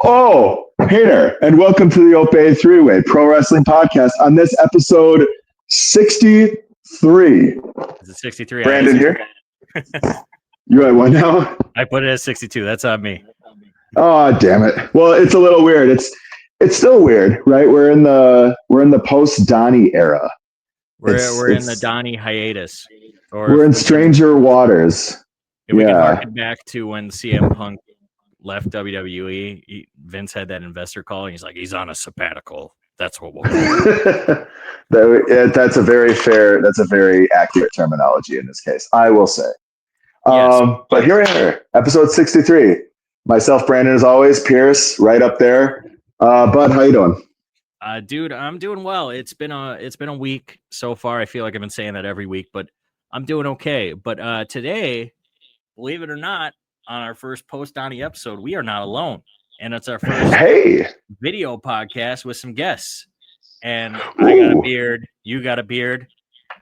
Oh, hey there, and welcome to the Ope-Eh Three-Way Pro Wrestling Podcast on this episode 63. Is it 63? Brandon here. You at what now? I put it as 62. That's on me. Oh, damn it. Well, it's a little weird. It's still weird, right? We're in the post-Donnie era. We're in the Donnie hiatus. Or we're in stranger waters. If we can harken back to when CM Punk left WWE, Vince had that investor call, and he's like, he's on a sabbatical. That's what we'll do. That's a very accurate terminology in this case, I will say. Yes. But here we are, episode 63. Myself, Brandon, as always, Pierce, right up there. Bud, how you doing? Dude, I'm doing well. It's been a week so far. I feel like I've been saying that every week, but I'm doing okay. But today, believe it or not, on our first Post Donnie episode, we are not alone. And it's our first video podcast with some guests. And I got a beard. You got a beard.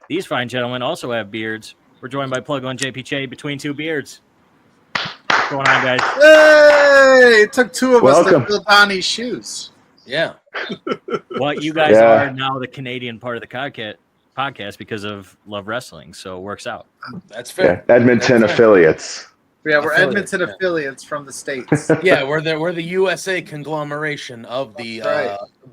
These fine gentlemen also have beards. We're joined by Pluggo and JPJ, Between Two Beards. What's going on, guys? Hey! It took two of us to fill Donnie's shoes. Yeah. Well, you guys are now the Canadian part of the podcast because of Love Wrestling, so it works out. That's fair. Yeah, Edmonton affiliates. Yeah, we're Edmonton affiliates from the States. Yeah, we're the USA conglomeration of the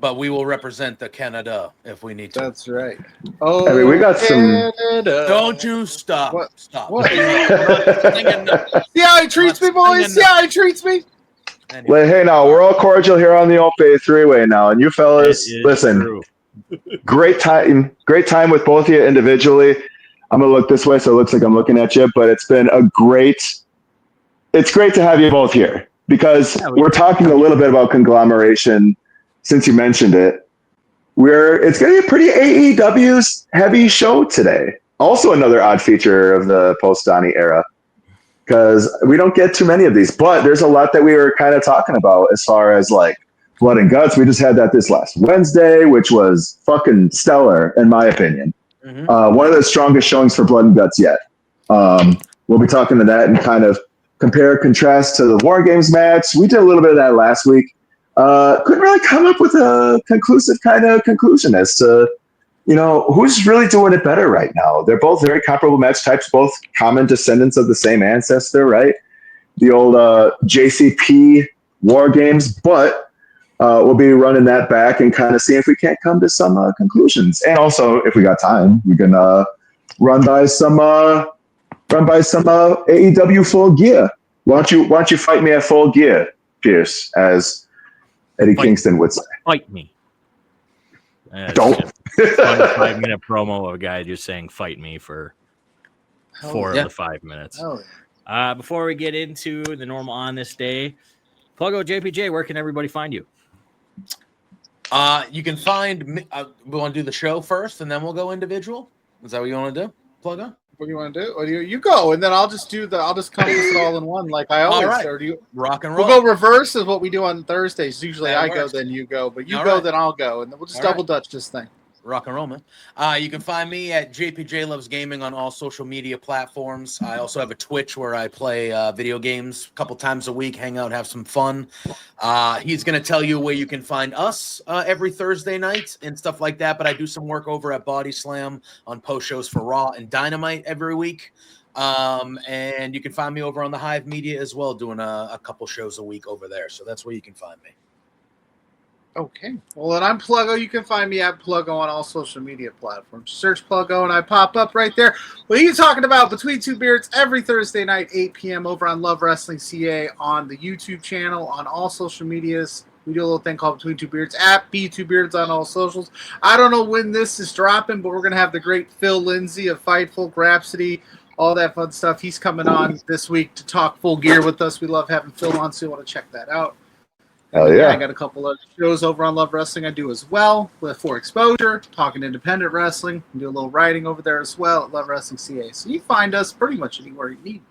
but we will represent the Canada if we need to. That's right. Oh, I mean, we got Canada. Don't you stop. What? Stop. What? See how he treats me, boys? See how he treats me? Anyway. Hey, now, we're all cordial here on the Ope-Eh Three-Way now. And you fellas, listen, great time with both of you individually. I'm going to look this way, so it looks like I'm looking at you. But it's been it's great to have you both here because we're talking a little bit about conglomeration since you mentioned it. It's going to be a pretty AEW's heavy show today. Also another odd feature of the post-Donnie era because we don't get too many of these, but there's a lot that we were kind of talking about as far as like Blood and Guts. We just had that this last Wednesday, which was fucking stellar in my opinion. Mm-hmm. One of the strongest showings for Blood and Guts yet. We'll be talking to that and kind of compare, contrast to the WarGames match. We did a little bit of that last week. Couldn't really come up with a conclusive kind of conclusion as to, who's really doing it better right now. They're both very comparable match types, both common descendants of the same ancestor, right? The old JCP WarGames, but we'll be running that back and kind of see if we can't come to some conclusions. And also, if we got time, we can run by some AEW Full Gear. Why don't you fight me at Full Gear, Pierce, as Eddie Kingston would say. Fight me. Don't. 5-minute promo of a guy just saying "fight me" for 4 of the 5 minutes. Before we get into the normal on this day, Pluggo JPJ, where can everybody find you? You can find me. We want to do the show first, and then we'll go individual. Is that what you want to do, Pluggo? What do you want to do? Or you go, and then I'll just compass it all in one, like I always do. Or do you rock and roll? We'll go reverse is what we do on Thursdays. Usually I go, then you go, but you go, then I'll go, and then we'll just double dutch this thing. Rock and roll, man. You can find me at JPJ Loves Gaming on all social media platforms. I also have a Twitch where I play video games a couple times a week, hang out, have some fun. He's going to tell you where you can find us every Thursday night and stuff like that, but I do some work over at Body Slam on post shows for Raw and Dynamite every week. And you can find me over on the Hive Media as well, doing a couple shows a week over there. So that's where you can find me. Okay. Well, then I'm Pluggo. You can find me at Pluggo on all social media platforms. Search Pluggo, and I pop up right there. What are you talking about? Between Two Beards every Thursday night, 8 p.m. over on Love Wrestling CA on the YouTube channel, on all social medias. We do a little thing called Between Two Beards at B2Beards on all socials. I don't know when this is dropping, but we're going to have the great Phil Lindsay of Fightful, Grapsody, all that fun stuff. He's coming on this week to talk Full Gear with us. We love having Phil on, so you want to check that out. Hell yeah. I got a couple of shows over on Love Wrestling I do as well for exposure, talking independent wrestling. I do a little writing over there as well at Love Wrestling CA. So you find us pretty much anywhere you need.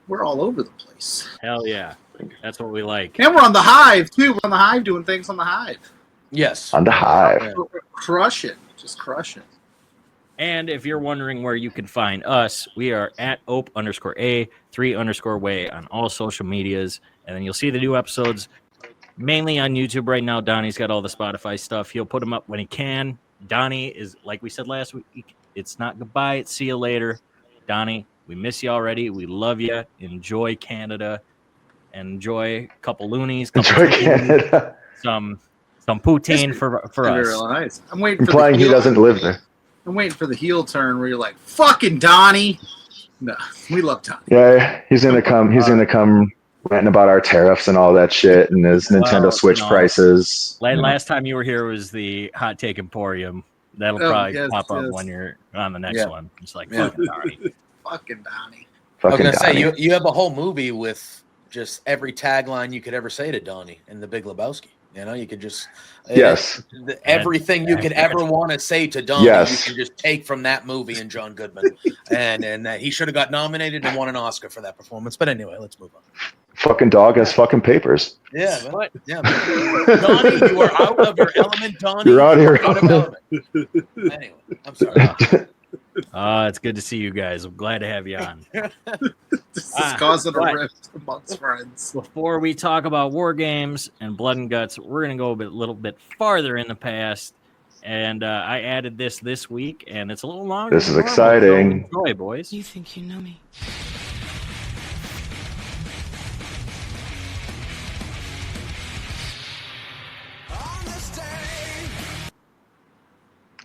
We're all over the place. Hell yeah. That's what we like. And we're on the Hive, too. We're on the Hive doing things on the Hive. Yes. On the Hive. Crush it. Just crush it. And if you're wondering where you can find us, we are at Ope_A 3_way on all social medias. And then you'll see the new episodes mainly on YouTube right now. Donnie's got all the Spotify stuff. He'll put them up when he can. Donnie is, like we said last week, it's not goodbye. It's see you later. Donnie, we miss you already. We love you. Enjoy Canada. Enjoy a couple loonies. Enjoy Canada. Some poutine for us. Real nice. I'm waiting for Implying he doesn't live there. I'm waiting for the heel turn where you're like, "Fucking Donnie." No, we love Donnie. Yeah, he's gonna come. He's gonna come ranting about our tariffs and all that shit and his Nintendo Switch prices. Last time you were here was the Hot Take Emporium. That'll probably pop up when you're on the next one. It's like fucking Donnie. Fucking Donnie. I was gonna say you have a whole movie with just every tagline you could ever say to Donnie in The Big Lebowski. You know, you could just everything you could ever want to say to Donnie, you can just take from that movie and John Goodman, and he should have got nominated and won an Oscar for that performance. But anyway, let's move on. Fucking dog has fucking papers. Yeah, but Donnie, you are out of your element. Donnie, you're out here. Out of element. Anyway, I'm sorry. It's good to see you guys. I'm glad to have you on. This is causing a rift amongst friends. Before we talk about war games and blood and guts, we're going to go a little bit farther in the past. And I added this week, and it's a little longer. This is exciting. So enjoy, boys. You think you know me?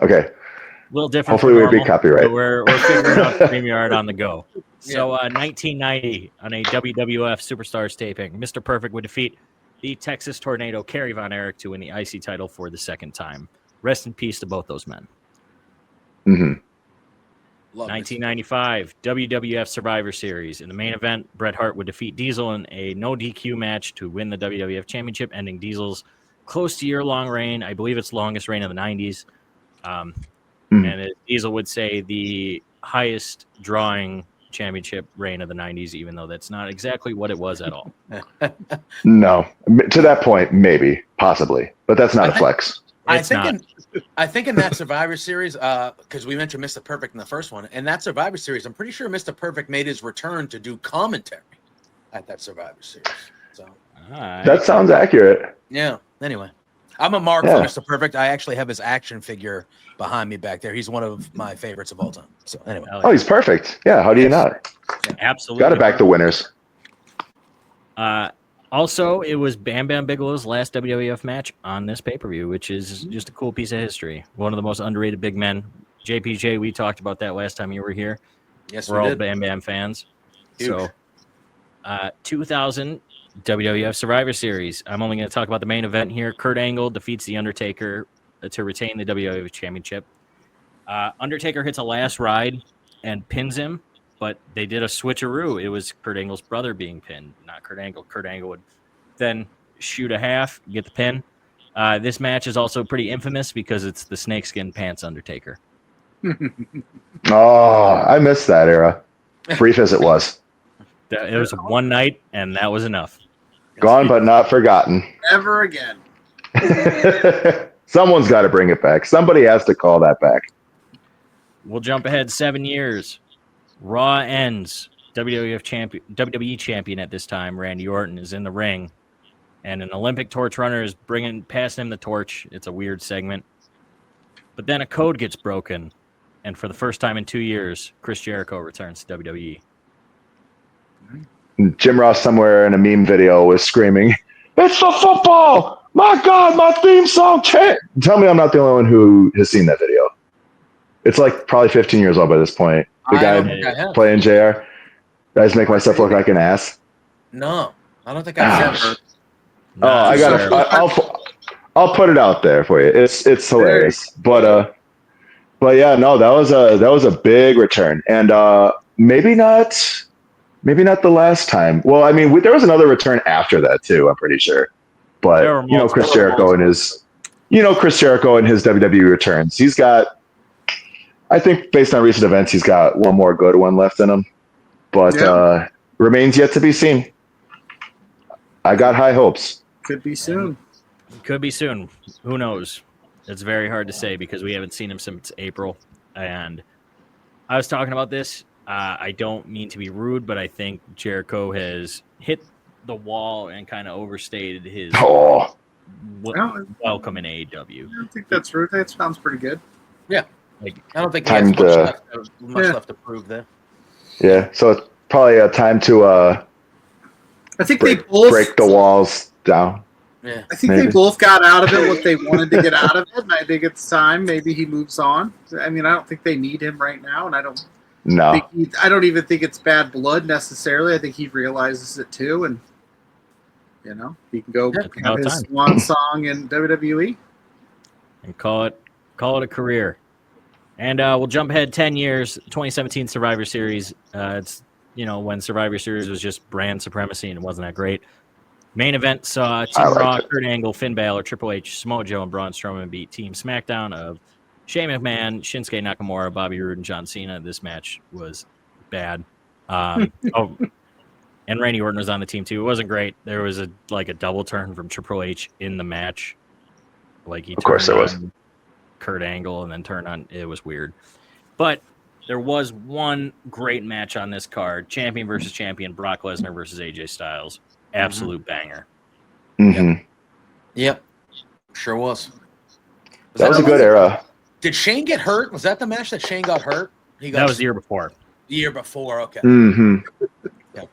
Okay. A little different. Hopefully we'll be copyright. We're figuring out StreamYard on the go. So 1990 on a WWF Superstars taping, Mr. Perfect would defeat the Texas Tornado Kerry Von Erich to win the IC title for the second time. Rest in peace to both those men. Mm-hmm. 1995 WWF Survivor Series. In the main event, Bret Hart would defeat Diesel in a no DQ match to win the WWF Championship, ending Diesel's close to year-long reign. I believe it's longest reign of the 90s. And Diesel would say the highest drawing championship reign of the 90s, even though that's not exactly what it was at all. No. To that point, maybe, possibly. But that's not a flex. I think in that Survivor Series, because we mentioned Mr. Perfect in the first one, in that Survivor Series, I'm pretty sure Mr. Perfect made his return to do commentary at that Survivor Series. So that sounds accurate. Yeah. Anyway, I'm a mark for Mr. Perfect. I actually have his action figure behind me back there. He's one of my favorites of all time. So anyway. Oh, he's perfect. Yeah. How do you not? Yeah, absolutely. Got to back the winners. Also, it was Bam Bam Bigelow's last WWF match on this pay-per-view, which is just a cool piece of history. One of the most underrated big men. JPJ, we talked about that last time you were here. Yes, we're all Bam Bam fans. Huge. So, 2000 WWF Survivor Series. I'm only going to talk about the main event here. Kurt Angle defeats The Undertaker to retain the WWF Championship. Undertaker hits a last ride and pins him. But they did a switcheroo. It was Kurt Angle's brother being pinned, not Kurt Angle. Kurt Angle would then shoot a half, get the pin. This match is also pretty infamous because it's the snakeskin pants Undertaker. Oh, I missed that era. Brief as it was. It was one night, and that was enough. Gone but not forgotten. Never again. Someone's got to bring it back. Somebody has to call that back. We'll jump ahead 7 years. Raw ends. WWE champion at this time, Randy Orton, is in the ring, and an Olympic torch runner is passing him the torch. It's a weird segment. But then a code gets broken, and for the first time in 2 years, Chris Jericho returns to WWE. Jim Ross somewhere in a meme video was screaming, "It's the football! My God, my theme song!" Tell me I'm not the only one who has seen that video. It's like probably 15 years old by this point. The guy playing JR. Guys make myself look like an ass. No, I don't think I've ever. I'll put it out there for you. It's hilarious. But yeah, no, that was a big return, and maybe not the last time. Well, I mean, there was another return after that too. I'm pretty sure. But Chris Jericho and his WWE returns. He's got. I think based on recent events, he's got one more good one left in him, but remains yet to be seen. I got high hopes. Could be soon. Could be soon. Who knows? It's very hard to say because we haven't seen him since April. And I was talking about this. I don't mean to be rude, but I think Jericho has hit the wall and kind of overstated his welcome in AEW. I don't think that's rude. That sounds pretty good. Yeah. Like, I don't think he has much left to prove there. Yeah, so it's probably a time to I think they both break the walls down. Yeah, I think they both got out of it what they wanted to get out of it, and I think it's time. Maybe he moves on. I mean, I don't think they need him right now, and I don't even think it's bad blood necessarily. I think he realizes it too, and he can go have his swan song in WWE and call it a career. And we'll jump ahead 10 years, 2017 Survivor Series. It's, when Survivor Series was just brand supremacy and it wasn't that great. Main event saw Team Raw, Kurt Angle, Finn Balor, Triple H, Samoa Joe, and Braun Strowman beat Team SmackDown of Shane McMahon, Shinsuke Nakamura, Bobby Roode, and John Cena. This match was bad. And Randy Orton was on the team too. It wasn't great. There was a double turn from Triple H in the match. Like he turned on Kurt Angle and then turned on. It was weird. But there was one great match on this card: champion versus champion, Brock Lesnar versus AJ Styles. Absolute banger. Mm-hmm. Yep. Sure was. That was a good era. Did Shane get hurt? Was that the match that Shane got hurt? That was the year before. The year before, okay. Mm-hmm. Yep.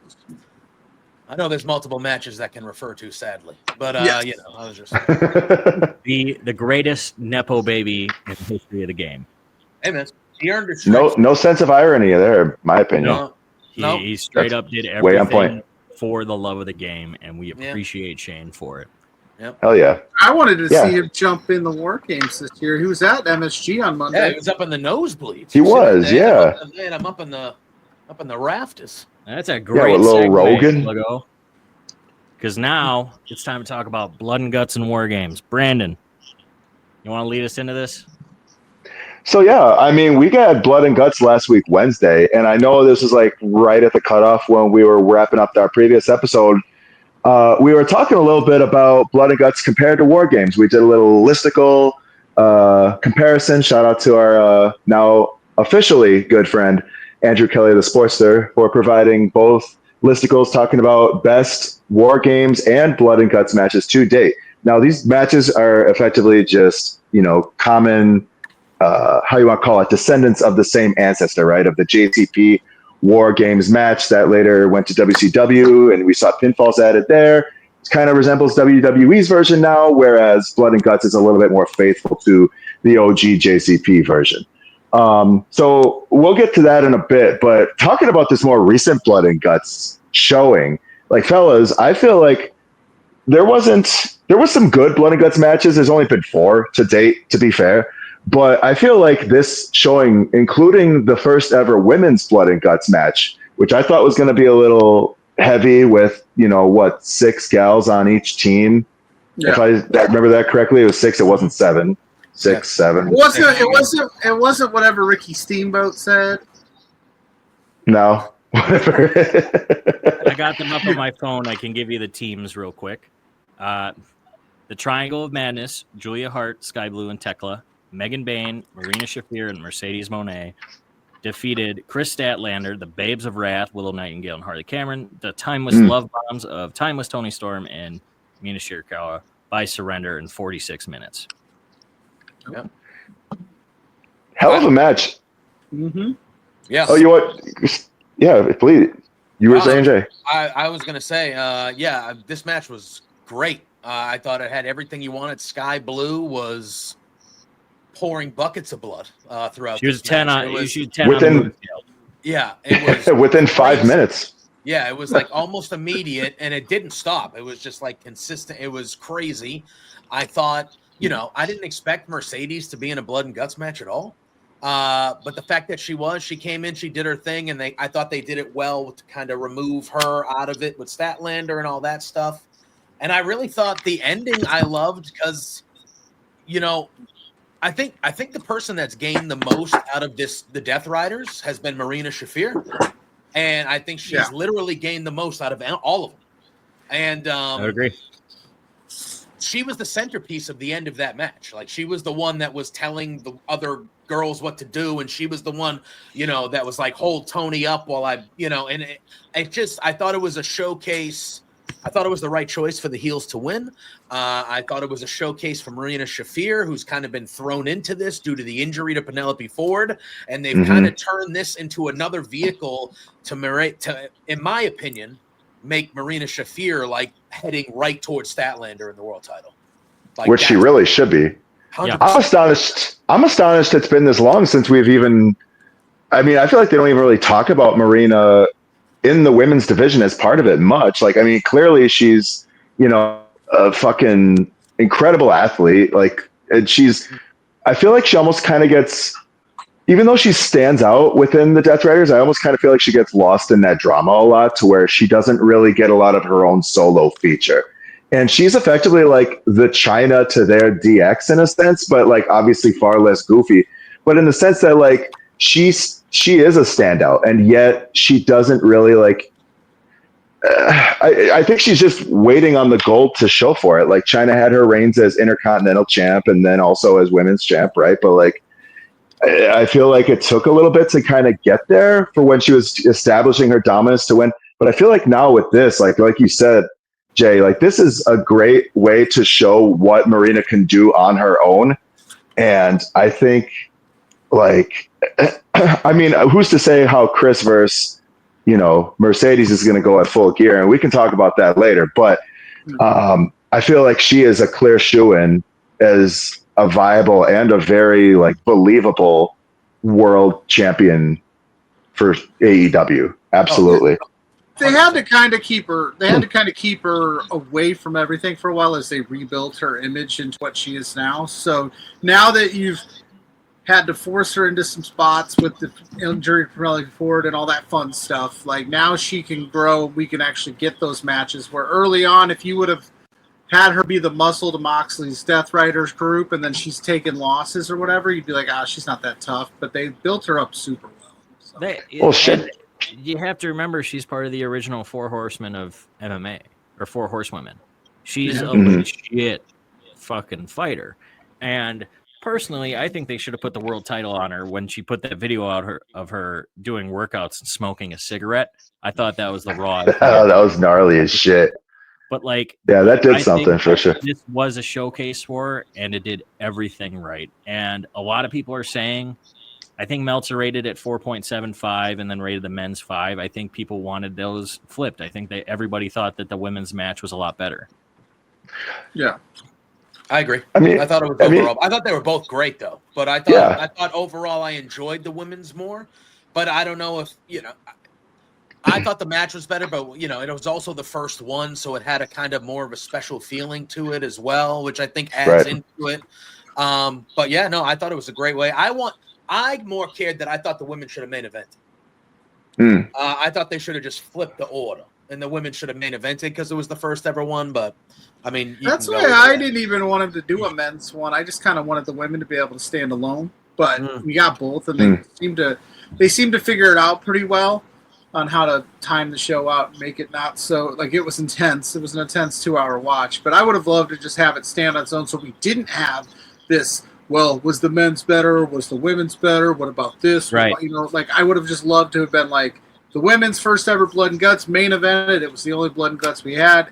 I know there's multiple matches that can refer to, sadly. But, I was just... the greatest Nepo baby in the history of the game. Hey, man. He earned it. No sense of irony there, in my opinion. He straight up did everything for the love of the game, and we appreciate Shane for it. Yep. Hell yeah. I wanted to see him jump in the WarGames this year. He was at MSG on Monday. Yeah, he was up in the nosebleeds. He was, yeah. I'm up in the rafters. That's a great with little Rogan. Because now it's time to talk about Blood and Guts and WarGames. Brandon, you want to lead us into this? So, we got Blood and Guts last week, Wednesday, and I know this was right at the cutoff when we were wrapping up our previous episode. We were talking a little bit about Blood and Guts compared to WarGames. We did a little listicle comparison. Shout out to our now officially good friend, Andrew Kelly, the Sportster, for providing both listicles talking about best WarGames and Blood and Guts matches to date. Now, these matches are effectively just, common... how you want to call it, descendants of the same ancestor, right? Of the JCP WarGames match that later went to WCW, and we saw pinfalls added there. It kind of resembles WWE's version now, whereas Blood and Guts is a little bit more faithful to the OG JCP version. So we'll get to that in a bit, but talking about this more recent Blood and Guts showing, fellas, I feel like there was some good Blood and Guts matches. There's only been 4 to date, to be fair. But I feel like this showing, including the first ever women's Blood and Guts match, which I thought was going to be a little heavy with, 6 gals on each team. Yeah. If I remember that correctly, it was 6. It wasn't 7. 6, 7. It wasn't whatever Ricky Steamboat said. No. I got them up on my phone. I can give you the teams real quick. The Triangle of Madness: Julia Hart, Sky Blue, and Tekla. Megan Bain, Marina Shafir, and Mercedes Moné defeated Chris Statlander, the Babes of Wrath, Willow Nightingale, and Harley Cameron, the Timeless Love Bombs of Timeless Tony Storm and Mina Shirakawa by surrender in 46 minutes. Yep. Hell of a match. Mm-hmm. Yeah. Oh, you what? Yeah, please. You were saying, Jay? I was going to say, this match was great. I thought it had everything you wanted. Sky Blue was pouring buckets of blood throughout. She was 10 on. She was 10 within, on the scale. Yeah, it was within 5 minutes. Yeah, it was almost immediate, and it didn't stop. It was just consistent. It was crazy. I thought, I didn't expect Mercedes to be in a Blood and Guts match at all. But the fact that she came in, she did her thing, and I thought they did it well to kind of remove her out of it with Statlander and all that stuff. And I really thought the ending I loved because, I think the person that's gained the most out of the Death Riders has been Marina Shafir, and I think she's literally gained the most out of all of them. And I would agree. She was the centerpiece of the end of that match. She was the one that was telling the other girls what to do, and she was the one, that was like, hold Tony up while I, and I thought it was a showcase. I thought it was the right choice for the heels to win. I thought it was a showcase for Marina Shafir, who's kind of been thrown into this due to the injury to Penelope Ford, and they've kind of turned this into another vehicle to, in my opinion, make Marina Shafir like heading right towards Statlander in the world title, like which she really should be. 100%. I'm astonished it's been this long since we've even. I mean, I feel like they don't even really talk about Marina in the women's division as part of it much. Like, I mean, clearly she's, a fucking incredible athlete. Like, and I feel like she almost kind of gets, even though she stands out within the Death Riders, I almost kind of feel like she gets lost in that drama a lot, to where she doesn't really get a lot of her own solo feature. And she's effectively like the China to their DX in a sense, but like obviously far less goofy. But in the sense that like she is a standout, and yet she doesn't really like. I think she's just waiting on the gold to show for it. Like, China had her reigns as Intercontinental champ and then also as women's champ, right? But like, I feel like it took a little bit to kind of get there for when she was establishing her dominance to win. But I feel like now with this, like you said, Jay, like this is a great way to show what Marina can do on her own. And I think, like, I mean, who's to say how Chris versus, Mercedes is going to go at full gear, and we can talk about that later. But I feel like she is a clear shoo-in as a viable and a very like believable world champion for AEW. Absolutely. They had to kind of keep her. They had to kind of keep her away from everything for a while as they rebuilt her image into what she is now. So now that you've had to force her into some spots with the injury from Ford and all that fun stuff, like now she can grow. We can actually get those matches where early on, if you would have had her be the muscle to Moxley's Death Riders group, and then she's taken losses or whatever, you'd be like, she's not that tough. But they built her up super well. So. Shit. You have to remember, she's part of the original 4 horsemen of MMA, or 4 horsewomen. She's a legit fucking fighter. And personally, I think they should have put the world title on her when she put that video out of her doing workouts and smoking a cigarette. I thought that was the raw. That was gnarly as shit. But like, yeah, that did something for sure. This was a showcase for her, and it did everything right. And a lot of people are saying, I think Meltzer rated it 4.75 and then rated the men's 5. I think people wanted those flipped. I think everybody thought that the women's match was a lot better. Yeah. I agree. I thought it was overall. I thought they were both great though, but I thought overall I enjoyed the women's more. But I don't know if I thought the match was better, but it was also the first one, so it had a kind of more of a special feeling to it as well, which I think adds into it. But yeah, no, I thought it was a great way. I more cared that I thought the women should have main evented. I thought they should have just flipped the order, and the women should have main evented because it was the first ever one. But I mean, that's why I didn't even want them to do a men's one. I just kind of wanted the women to be able to stand alone. But we got both, and they seem to figure it out pretty well on how to time the show out and make it not so like it was intense. It was an intense 2-hour watch. But I would have loved to just have it stand on its own, so we didn't have this. Well, was the men's better? Was the women's better? What about this? Right. Like I would have just loved to have been like the women's first ever Blood and Guts main evented. It was the only Blood and Guts we had.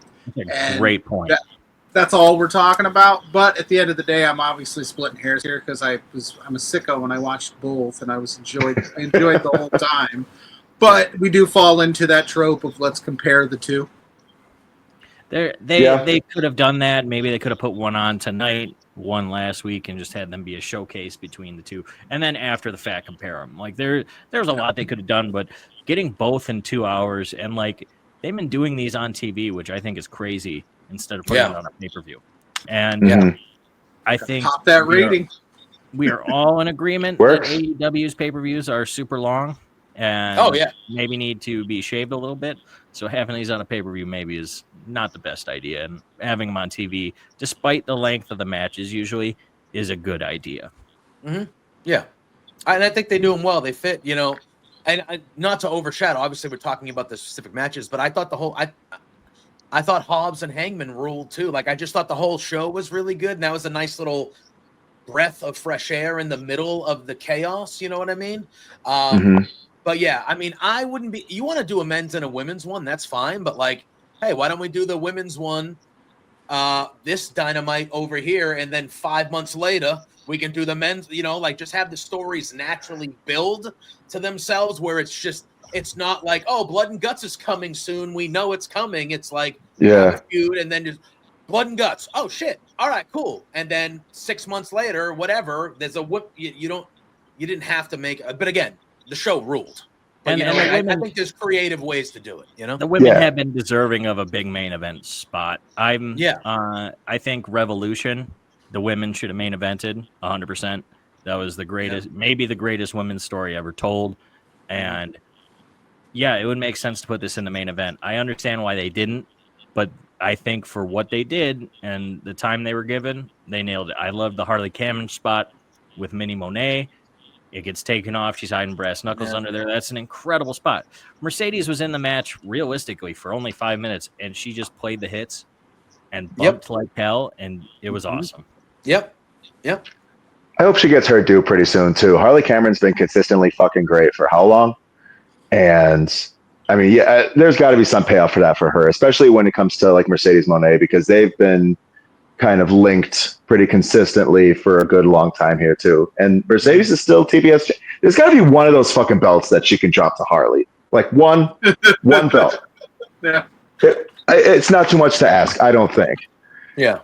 Great point. That's all we're talking about. But at the end of the day, I'm obviously splitting hairs here because I'm a sicko when I watched both, and I enjoyed the whole time. But we do fall into that trope of let's compare the two. They could have done that. Maybe they could have put one on tonight, one last week, and just had them be a showcase between the two, and then after the fact compare them. Like there's a lot they could have done, but getting both in 2 hours, and like they've been doing these on TV, which I think is crazy, instead of putting it on a pay-per-view. And I think top that rating. We are all in agreement that AEW's pay-per-views are super long and maybe need to be shaved a little bit. So having these on a pay-per-view maybe is not the best idea, and having them on TV, despite the length of the matches, usually is a good idea. Yeah, and I think they do them well. They fit, and not to overshadow. Obviously, we're talking about the specific matches, but I thought I thought Hobbs and Hangman ruled too. Like I just thought the whole show was really good, and that was a nice little breath of fresh air in the middle of the chaos. You know what I mean? Mhm. But yeah, I mean, I wouldn't be. You want to do a men's and a women's one? That's fine. But like, hey, why don't we do the women's one? This Dynamite over here, and then 5 months later we can do the men's. You know, like just have the stories naturally build to themselves, where it's not like, oh, Blood and Guts is coming soon. We know it's coming. It's like you have a feud, and then just Blood and Guts. Oh shit! All right, cool. And then 6 months later, whatever. There's a whoop. You didn't have to make. But again, the show ruled. But I think there's creative ways to do it. You know, the women have been deserving of a big main event spot. I think Revolution, the women should have main evented 100%. That was the greatest, maybe the greatest women's story ever told. And yeah, it would make sense to put this in the main event. I understand why they didn't, but I think for what they did and the time they were given, they nailed it. I love the Harley Cameron spot with Minnie Monet. It gets taken off. She's hiding brass knuckles under there. That's an incredible spot. Mercedes was in the match realistically for only 5 minutes, and she just played the hits and bumped like hell, and it was awesome. Yep. I hope she gets her due pretty soon, too. Harley Cameron's been consistently fucking great for how long? And, I mean, there's got to be some payoff for that for her, especially when it comes to, like, Mercedes Monet, because they've been kind of linked pretty consistently for a good long time here too. And Mercedes is still TBS. There's got to be one of those fucking belts that she can drop to Harley. Like one belt. Yeah. It's not too much to ask, I don't think. Yeah.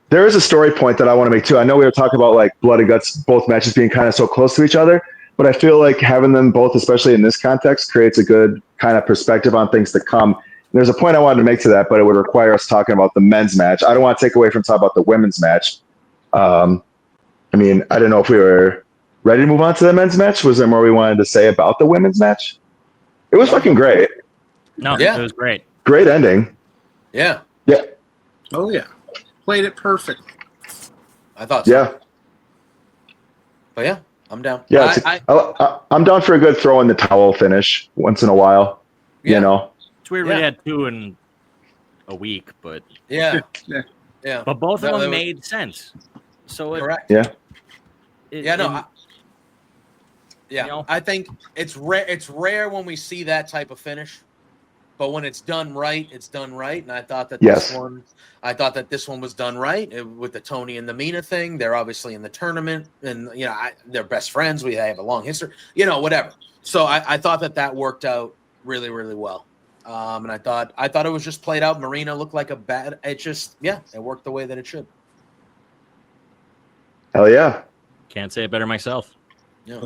There is a story point that I want to make too. I know we were talking about like Blood and Guts, both matches being kind of so close to each other, but I feel like having them both, especially in this context, creates a good kind of perspective on things to come. There's a point I wanted to make to that, but it would require us talking about the men's match. I don't want to take away from talking about the women's match. I mean, I don't know if we were ready to move on to the men's match. Was there more we wanted to say about the women's match? It was fucking great. No, it was great. Great ending. Yeah. Oh, yeah. Played it perfect. I thought so. Yeah. But yeah, I'm down. Yeah, I'm down for a good throw in the towel finish once in a while. Yeah. You know? It's weird we had 2 in a week, but yeah. But both of them made sense. So correct. I think it's rare. It's rare when we see that type of finish, but when it's done right, it's done right. And I thought that this one was done right with the Tony and the Mina thing. They're obviously in the tournament, and they're best friends. We have a long history. Whatever. So I thought that worked out really, really well. And I thought it was just played out. Marina looked like it worked the way that it should. Hell yeah. Can't say it better myself. Yeah.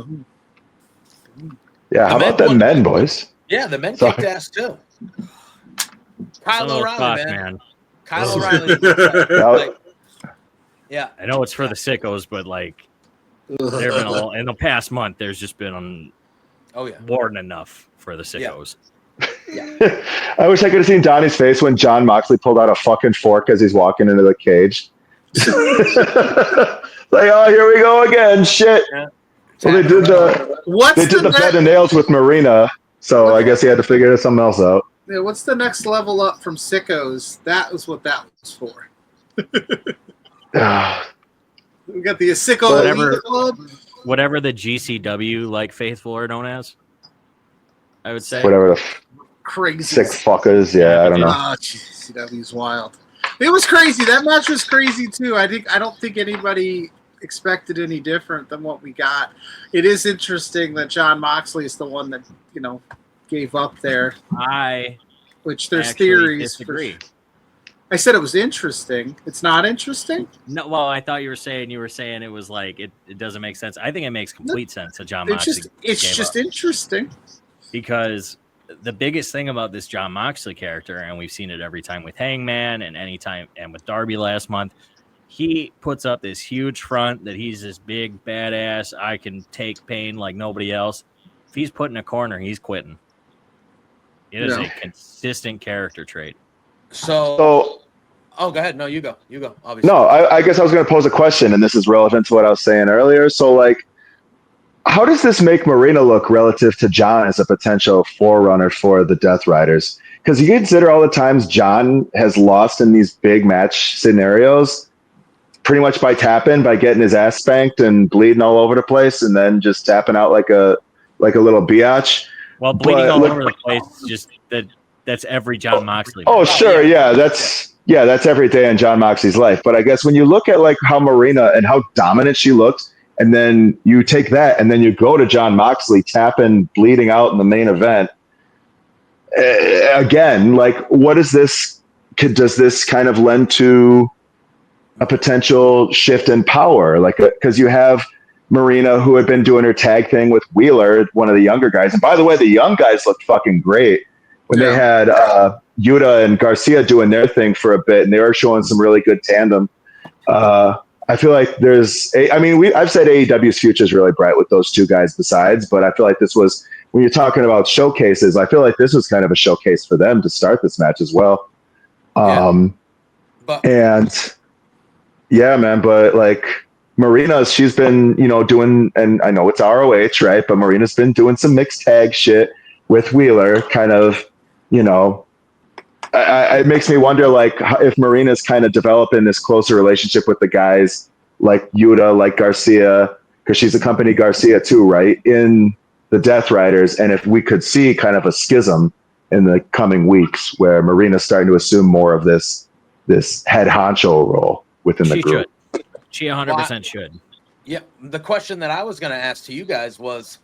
Yeah. How about them men, boys? Yeah, the men kicked ass too. Kyle O'Reilly, man. Kyle O'Reilly. Yeah. I know it's for the sickos, but like, there have been in the past month, there's just been more than enough for the sickos. Yeah. I wish I could have seen Donnie's face when John Moxley pulled out a fucking fork as he's walking into the cage. Like, oh, here we go again. Shit. Yeah. Well, they did the bed and nails with Marina, so I guess he had to figure something else out. Yeah, what's the next level up from Sickos? That was what that was for. We got the Sicko Elite Club. Whatever the GCW like faithful are known as, I would say. Whatever the crazy sick fuckers. Yeah, I don't know. Oh, GCW's wild. It was crazy. That match was crazy too. I don't think anybody expected any different than what we got. It is interesting that John Moxley is the one that gave up there. Which there's theories. Disagree. I said it was interesting. It's not interesting? No, well, I thought you were saying it was like it doesn't make sense. I think it makes complete sense that John Moxley it's just interesting. Because the biggest thing about this John Moxley character, and we've seen it every time with Hangman and anytime and with Darby last month, he puts up this huge front that he's this big badass, I can take pain like nobody else. If he's put in a corner, he's quitting. It is a consistent character trait. So, go ahead. No, you go. Obviously. No, I guess I was going to pose a question, and this is relevant to what I was saying earlier. So, like, how does this make Marina look relative to John as a potential forerunner for the Death Riders? Because you consider all the times John has lost in these big match scenarios, pretty much by tapping, by getting his ass spanked and bleeding all over the place, and then just tapping out like a little biatch. Well, bleeding all over the place, just that's every John Moxley match. Oh, sure, yeah, that's every day in John Moxley's life. But I guess when you look at like how Marina and how dominant she looks, and then you take that, and then you go to John Moxley tapping, bleeding out in the main event. Again, like, what is this? Does this kind of lend to a potential shift in power? Like, because you have Marina, who had been doing her tag thing with Wheeler, one of the younger guys. And by the way, the young guys looked fucking great when they had Yuta and Garcia doing their thing for a bit, and they were showing some really good tandem. I feel like I've said AEW's future is really bright with those two guys besides, but I feel like this was, when you're talking about showcases, I feel like this was kind of a showcase for them to start this match as well. But like Marina, she's been, doing, and I know it's ROH, right? But Marina's been doing some mixed tag shit with Wheeler, kind of, it makes me wonder, like, if Marina's kind of developing this closer relationship with the guys like Yuta, like Garcia, because she's accompanied Garcia too, right, in the Death Riders, and if we could see kind of a schism in the coming weeks where Marina's starting to assume more of this head honcho role within the group. She 100% should. Yeah, the question that I was going to ask to you guys was,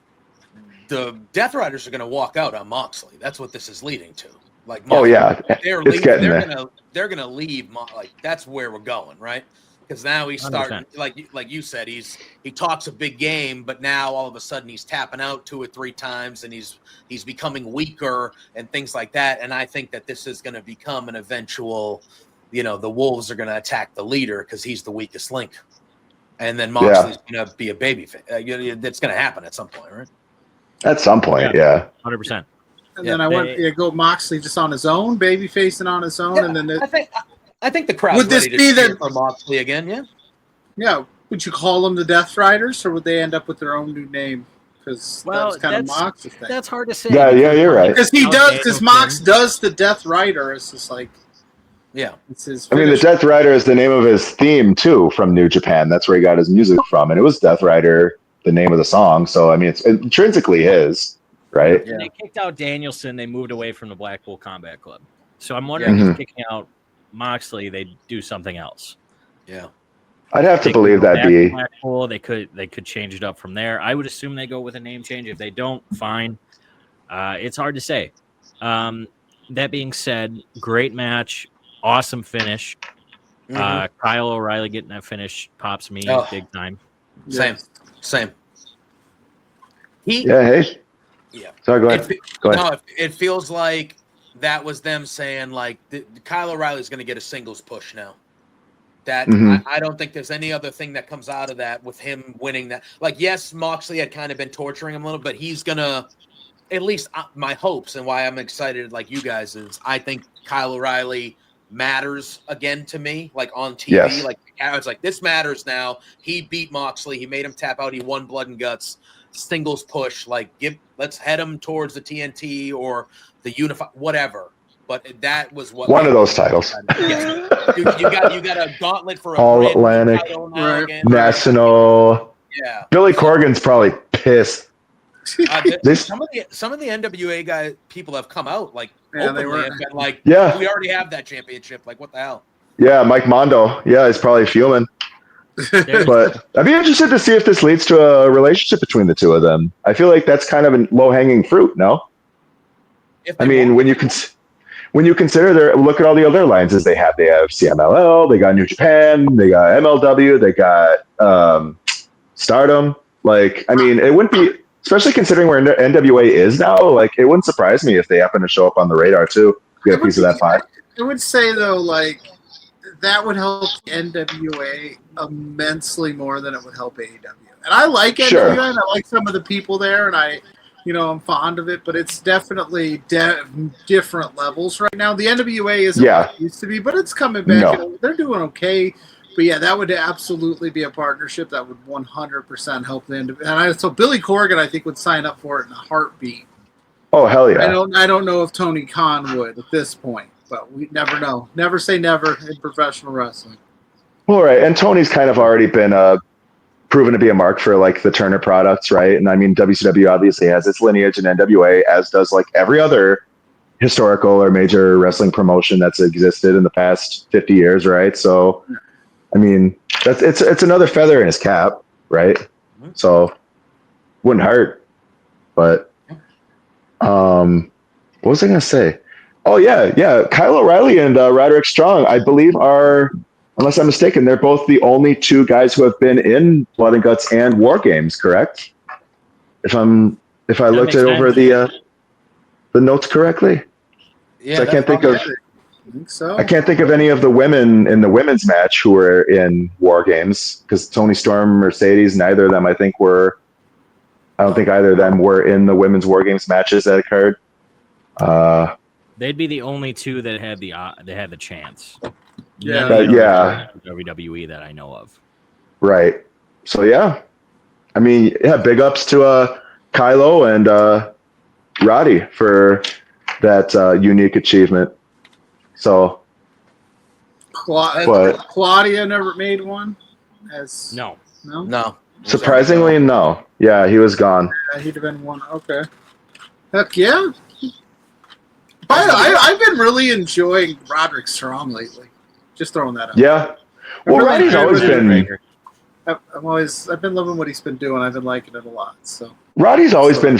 the Death Riders are going to walk out on Moxley. That's what this is leading to. Like, Moxley, they're going to leave. Like, that's where we're going, right? Because now he's starting, like you said, he talks a big game, but now all of a sudden he's tapping out 2 or 3 times, and he's becoming weaker and things like that. And I think that this is going to become an eventual, the Wolves are going to attack the leader because he's the weakest link, and then Moxley's going to be a baby. That's going to happen at some point, right? At some point, yeah. 100%. And then I go Moxley just on his own, baby facing on his own, and then I think the crowd would this be for Moxley again, yeah. Yeah, would you call them the Death Riders, or would they end up with their own new name? Because that's kind of Mox's thing. That's hard to say. Yeah, you're right. Because Mox does the Death Rider. It's just like, it's his. I mean, the Death Rider is the name of his theme too from New Japan. That's where he got his music from, and it was Death Rider, the name of the song. So I mean, it's intrinsically his. Right. When they kicked out Danielson, they moved away from the Blackpool Combat Club. So I'm wondering if kicking out Moxley, they do something else. Yeah, I'd have to believe that'd be Blackpool. They could change it up from there. I would assume they go with a name change. If they don't, fine. It's hard to say. That being said, great match, awesome finish. Kyle O'Reilly getting that finish pops me big time. Same. Yeah. Sorry, go ahead. No, it feels like that was them saying, like, Kyle O'Reilly's going to get a singles push now. That I don't think there's any other thing that comes out of that with him winning that. Like, yes, Moxley had kind of been torturing him a little, but he's going to, at least my hopes and why I'm excited like you guys is I think Kyle O'Reilly matters again to me, like on TV. Yes. Like, I was like, this matters now. He beat Moxley. He made him tap out. He won Blood and Guts. Singles push, like let's head him towards the TNT or the Unify, whatever. But that was one of those titles. Yes. you got a gauntlet for a All Atlantic, National. Yeah, Billy Corgan's probably pissed. Some of the NWA guy people have come out like openly and been like, we already have that championship. Like, what the hell? Yeah, Mike Mondo. Yeah, he's probably fuming. But I'd be interested to see if this leads to a relationship between the two of them. I feel like that's kind of a low-hanging fruit, no? I mean, when you consider look at all the other alliances they have. They have CMLL, they got New Japan, they got MLW, they got Stardom. Like, I mean, it wouldn't be, especially considering where NWA is now, like, it wouldn't surprise me if they happen to show up on the radar too. Get a piece of that pie. I would say, though, like, that would help NWA immensely more than it would help AEW. And I like NWA, and I like some of the people there, and I'm fond of it, but it's definitely different levels right now. The NWA isn't what it used to be, but it's coming back. No. They're doing okay. But yeah, that would absolutely be a partnership that would 100% help the NWA. And so Billy Corgan, I think, would sign up for it in a heartbeat. Oh, hell yeah. I don't know if Tony Khan would at this point. But we never know. Never say never in professional wrestling. Well, right, and Tony's kind of already been proven to be a mark for like the Turner products, right? And I mean, WCW obviously has its lineage in NWA, as does like every other historical or major wrestling promotion that's existed in the past 50 years, right? So, I mean, it's another feather in his cap, right? So, wouldn't hurt. But, what was I gonna say? Oh yeah, Kyle O'Reilly and Roderick Strong, I believe, are, unless I'm mistaken, they're both the only two guys who have been in Blood and Guts and WarGames, correct? If I looked it over the notes correctly. Yeah, So I can't think of. I think so. I can't think of any of the women in the women's match who were in WarGames, because Tony Storm, Mercedes, neither of them I think were. I don't think either of them were in the women's WarGames matches that occurred. They'd be the only two that had the chance. Yeah. WWE that I know of. Right. So yeah, I mean, yeah, big ups to Kylo and Roddy for that unique achievement. So, Claudia never made one. No. Surprisingly, no. Yeah, he was gone. Yeah, he'd have been one. Okay. Heck yeah. I've been really enjoying Roderick Strong lately. Just throwing that out. Yeah. Well, Roddy's always been. I've been loving what he's been doing. I've been liking it a lot. So Roddy's always been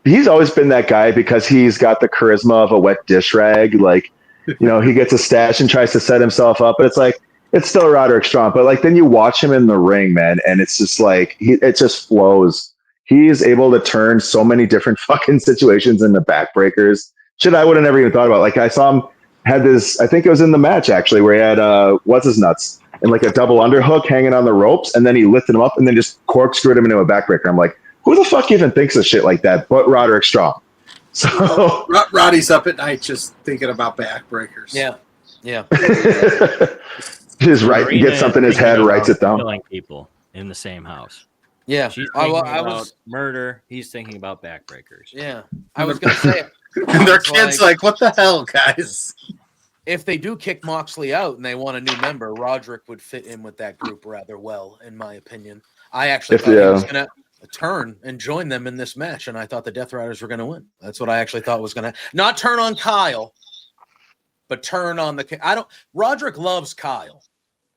he's always been that guy because he's got the charisma of a wet dish rag. Like, he gets a stash and tries to set himself up, but it's like, it's still Roderick Strong. But like, then you watch him in the ring, man, and it's just like, it just flows. He is able to turn so many different fucking situations into backbreakers. Shit, I would have never even thought about. Like, I saw him had this, I think it was in the match actually, where he had, what's his nuts? And like a double underhook hanging on the ropes, and then he lifted him up and then just corkscrewed him into a backbreaker. I'm like, who the fuck even thinks of shit like that but Roderick Strong? So Roddy's up at night just thinking about backbreakers. Yeah. Just gets something in his head, writes it down. Killing people in the same house. Yeah. She's thinking about murder. He's thinking about backbreakers. Yeah. I was going to say it. And their kids like, what the hell, guys? If they do kick Moxley out and they want a new member, Roderick would fit in with that group rather well, in my opinion. I actually thought he was going to turn and join them in this match, and I thought the Death Riders were going to win. That's what I actually thought was going to not turn on Kyle, but turn on Roderick loves Kyle.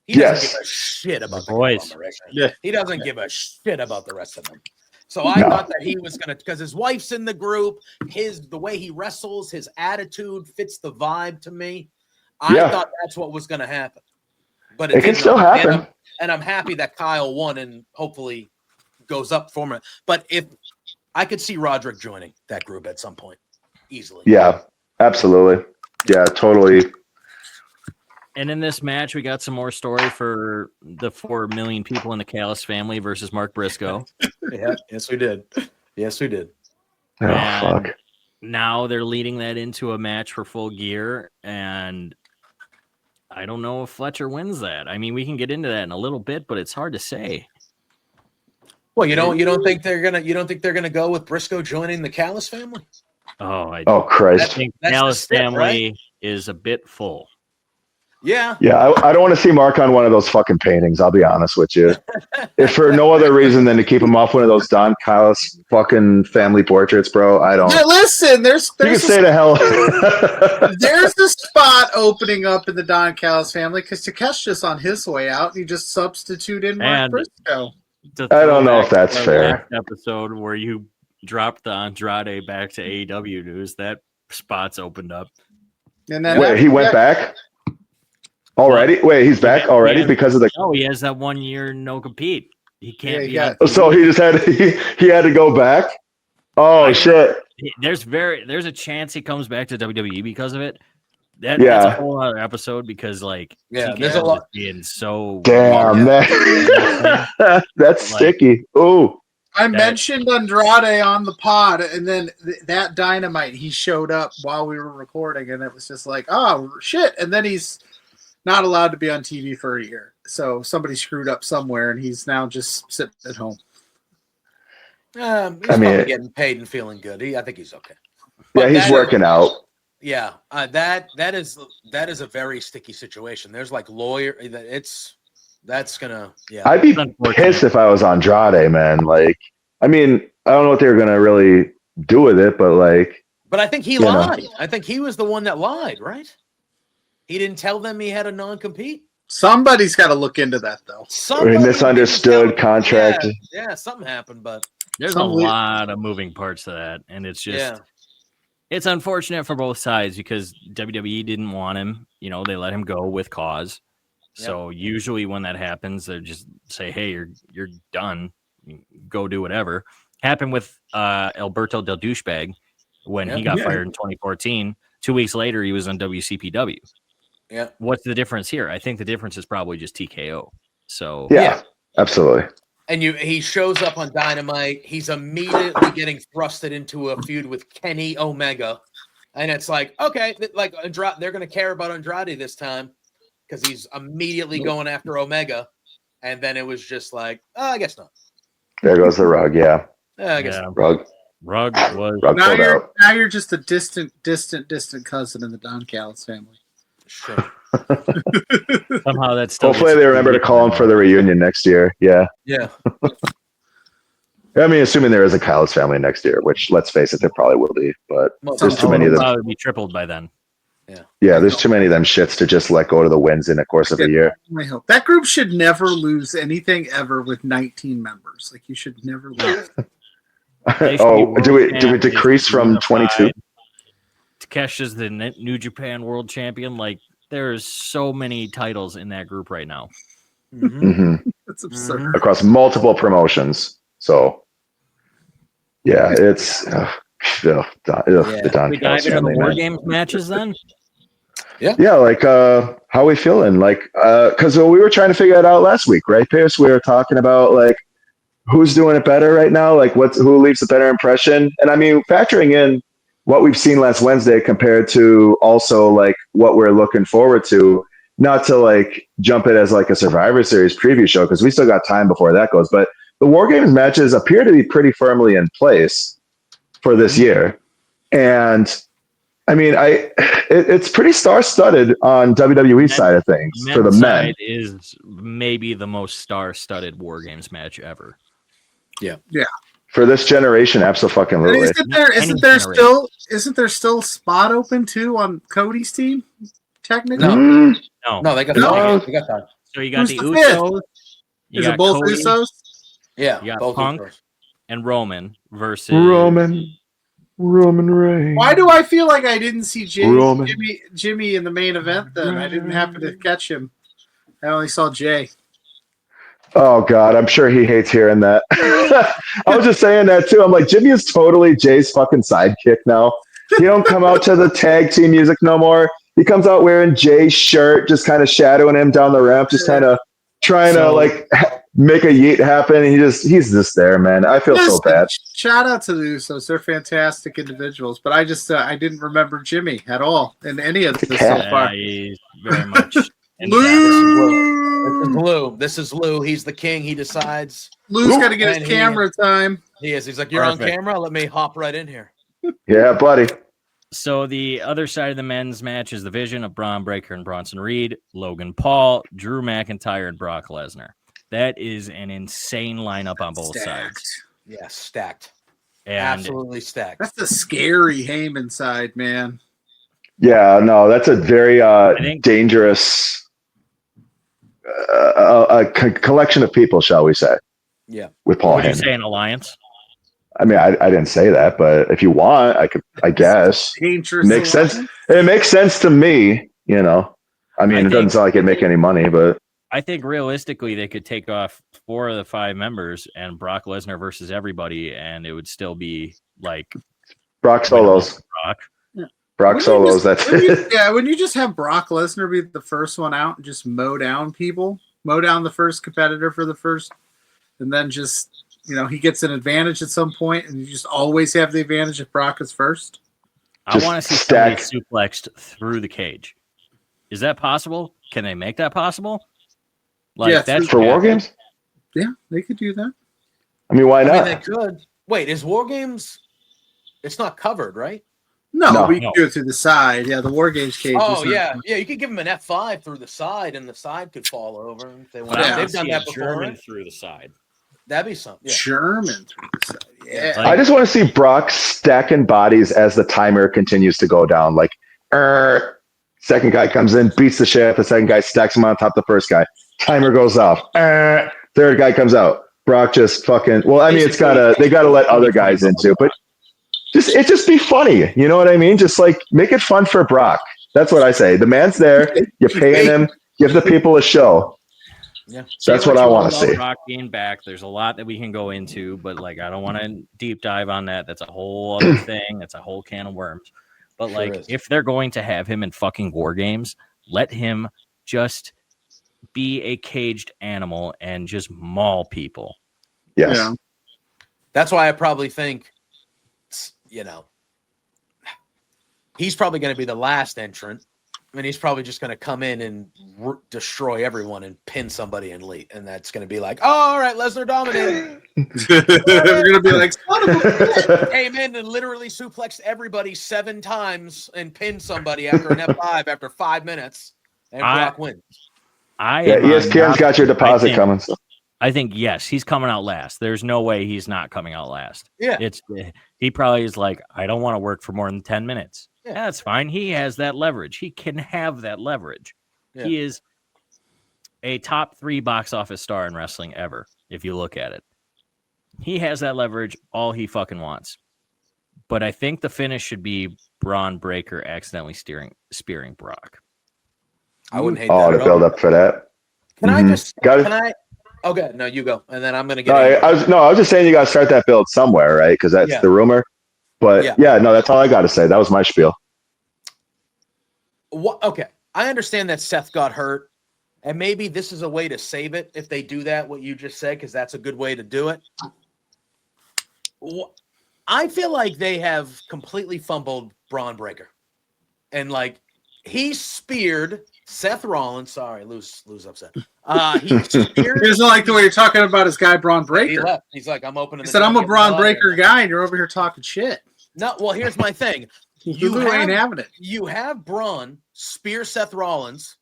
He doesn't give a shit about the boys. Yeah. He doesn't give a shit about the rest of them. So I thought that he was going to, because his wife's in the group, the way he wrestles, his attitude fits the vibe to me. I thought that's what was going to happen. But it can still happen. And I'm happy that Kyle won and hopefully goes up for me. But if I could see Roderick joining that group at some point easily. Yeah, absolutely. Yeah, totally. And in this match, we got some more story for the 4 million people in the Callis family versus Mark Briscoe. Yes, we did. Oh, fuck. Now they're leading that into a match for Full Gear, and I don't know if Fletcher wins that. I mean, we can get into that in a little bit, but it's hard to say. Well, you don't think they're gonna go with Briscoe joining the Callis family? Oh, Christ! I think Callis family is a bit full. Yeah. I don't want to see Mark on one of those fucking paintings. I'll be honest with you. If for no other reason than to keep him off one of those Don Callis fucking family portraits, bro, I don't. Yeah, listen, there's you can say to hell. There's a spot opening up in the Don Callis family because Takesha's on his way out, and you just substitute in Mark Briscoe. I don't know if that's fair. Episode where you dropped the Andrade back to AEW news, that spot's opened up. And then wait, he went back already? Wait, he's back already because of the. Oh, he has that 1 year no compete. He can't. So he just had he had to go back. Oh shit! There's a chance he comes back to WWE because of it. That's a whole other episode because there's a lot being so damn that's sticky. Ooh. I mentioned Andrade on the pod, and then that Dynamite, he showed up while we were recording, and it was just like, oh, shit. And then he's not allowed to be on TV for a year. So somebody screwed up somewhere, and he's now just sitting at home. He's probably getting paid and feeling good. I think he's okay. But yeah, he's working out. Yeah, that is a very sticky situation. There's like lawyer. That's gonna. Yeah, I'd be pissed if I was Andrade, man. Like, I mean, I don't know what they were gonna really do with it, but like. But I think he lied. I think he was the one that lied, right? He didn't tell them he had a non-compete. Somebody's got to look into that, though. Or misunderstood contract. Yeah, something happened, but there's a lot of moving parts to that, and it's just it's unfortunate for both sides because WWE didn't want him. You know, they let him go with cause. So usually when that happens, they just say, "Hey, you're done. Go do whatever." Happened with Alberto Del Douchebag when he got fired in 2014. 2 weeks later, he was on WCPW. Yeah. What's the difference here? I think the difference is probably just TKO. So yeah. Absolutely. And he shows up on Dynamite. He's immediately getting thrusted into a feud with Kenny Omega, and it's like, okay, like they're going to care about Andrade this time because he's immediately going after Omega, and then it was just like, I guess not. There goes the rug. Yeah. I guess rug was rug now you're just a distant cousin in the Don Callis family. Sure. Somehow that's still. Hopefully they remember to call him for the reunion next year. Yeah. Yeah. I mean, assuming there is a Callis family next year, which let's face it, there probably will be. But there's too many of them. Probably be tripled by then. Yeah, there's too many of them shits to just let go to the winds in the course of a year. I hope that group should never lose anything ever with 19 members. Like you should never lose. Do we decrease from 22? Takesha's the New Japan World Champion. Like there's so many titles in that group right now. That's absurd across multiple promotions. So yeah, it's the Don. We dive into the WarGames matches then. Yeah, like how we feeling? Like because we were trying to figure it out last week, right, Pierce? We were talking about like who's doing it better right now, like who leaves a better impression, and I mean factoring in what we've seen last Wednesday compared to also like what we're looking forward to. Not to like jump it as like a Survivor Series preview show because we still got time before that goes, but the WarGames matches appear to be pretty firmly in place for this year, and I mean, it's pretty star-studded on WWE's side of things for the men. Is maybe the most star-studded WarGames match ever. Yeah. For this generation, absolutely. Isn't there still a spot open too on Cody's team? Technically, no, they got that. So you got the Usos. Is it both Cody, Usos? Yeah, you got both Punk Usos. and Roman versus Roman Reigns. Why do I feel like I didn't see Jimmy in the main event? Then I didn't happen to catch him. I only saw Jay. Oh God, I'm sure he hates hearing that. I was just saying that too. I'm like, Jimmy is totally Jay's fucking sidekick now. He don't come out to the tag team music no more. He comes out wearing Jay's shirt, just kind of shadowing him down the ramp, just kind of trying to like make a yeet happen. He's just there, man. I feel so bad. Shout out to the Usos; they're fantastic individuals. But I just I didn't remember Jimmy at all in any of this so far. He's very much. Lou. This is Lou. He's the king. He decides. Lou's got to get his camera time. He is. He's like, you're on camera. Let me hop right in here. Yeah, buddy. So the other side of the men's match is the Vision of Braun Breaker and Bronson Reed, Logan Paul, Drew McIntyre, and Brock Lesnar. That is an insane lineup on both sides. Yeah, stacked. And absolutely stacked. That's the scary Heyman side, man. Yeah, no, that's a very dangerous collection of people, shall we say? Yeah. With Paul Would you Heyman. say an alliance? I mean, I didn't say that, but if you want, I guess. Dangerous. Makes sense. It makes sense to me, you know. I mean, it doesn't sound like it'd make any money, but I think realistically they could take off 4 of the 5 members and Brock Lesnar versus everybody, and it would still be like Brock solos. Brock solos. That's it. Yeah, when you just have Brock Lesnar be the first one out and just mow down the first competitor for the first, and then just. You know, he gets an advantage at some point, and you just always have the advantage if Brock is first. I want to see somebody suplexed through the cage. Is that possible? Can they make that possible? Like that's for WarGames? Yeah, they could do that. I mean, why not? They could. Wait, is WarGames? It's not covered, right? No, we can do it through the side. Yeah, the WarGames cage. Oh, yeah. Yeah, you could give him an F5 through the side, and the side could fall over if they want. Yeah, they've done that before. German through the side. That'd be something. Yeah. German through the side. Yeah. Like, I just want to see Brock stacking bodies as the timer continues to go down. Like, second guy comes in, beats the shit. The second guy stacks him on top of the first guy. Timer goes off. Third guy comes out. Brock just fucking. Well, I mean, they gotta let other guys in too, but it just be funny. You know what I mean? Just like make it fun for Brock. That's what I say. The man's there. You're paying him. Give the people a show. Yeah, that's what I want to see. Brock being back. There's a lot that we can go into, but like I don't want to deep dive on that. That's a whole other thing. That's a whole can of worms. But like, if they're going to have him in fucking WarGames, let him just be a caged animal and just maul people. Yes. Yeah. That's why I probably think, he's probably going to be the last entrant. I mean, he's probably just going to come in and destroy everyone and pin somebody and lead. And that's going to be like, oh, all right, Lesnar dominated. We're going to be like, son of a came in and literally suplexed everybody 7 times and pinned somebody after an F5 after 5 minutes. And Brock wins. ESPN's got your deposit coming. So. I think, yes, he's coming out last. There's no way he's not coming out last. Yeah. He probably is like, I don't want to work for more than 10 minutes. Yeah. That's fine. He has that leverage. He can have that leverage. Yeah. He is a top 3 box office star in wrestling ever, if you look at it. He has that leverage all he fucking wants. But I think the finish should be Braun Breaker accidentally spearing Brock. I wouldn't hate that. To build up for that. Can I just... Okay, no, you go. And then I'm going to get... I was just saying you got to start that build somewhere, right? Because that's the rumor. But that's all I got to say. That was my spiel. Okay. I understand that Seth got hurt, and maybe this is a way to save it if they do that, what you just said, because that's a good way to do it. I feel like they have completely fumbled Braun Breaker. And, like, he speared Seth Rollins. Sorry, lose upset. He doesn't like the way you're talking about his guy, Braun Breaker. He left. He's like, I'm opening. He said, I'm a Braun Breaker guy, and you're over here talking shit. No, well, here's my thing. You ain't having it. You have Braun spear Seth Rollins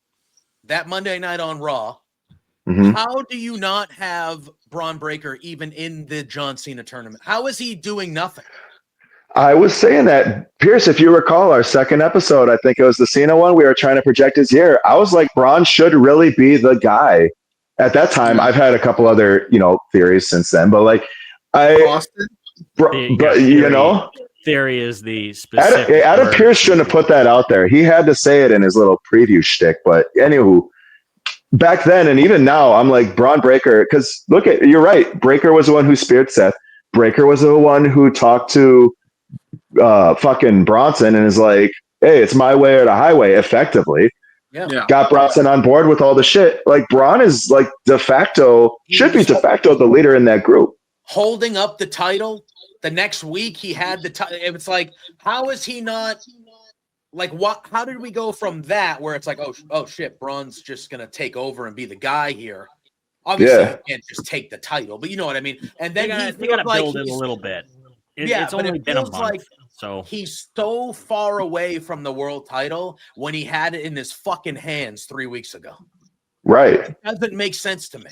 that Monday night on Raw. Mm-hmm. How do you not have Braun Breaker even in the John Cena tournament? How is he doing nothing? I was saying that, Pierce, if you recall our second episode, I think it was the Cena one, we were trying to project his year. I was like, Braun should really be the guy. At that time, I've had a couple other, theories since then, but like, theory is the specific. Adam Pearce shouldn't have put that out there. He had to say it in his little preview shtick. But anywho, back then and even now, I'm like Braun Breaker because you're right. Breaker was the one who speared Seth. Breaker was the one who talked to fucking Bronson and is like, "Hey, it's my way or the highway." Effectively, got Bronson on board with all the shit. Like Braun is like should be de facto the leader in that group, holding up the title. The next week he had the title. It's like, how is he not like what? How did we go from that where it's like, oh shit, Braun's just gonna take over and be the guy here? Obviously, you can't just take the title, but you know what I mean. And then he got to build it a little bit. It's only been a month, so he's so far away from the world title when he had it in his fucking hands 3 weeks ago. Right? It doesn't make sense to me.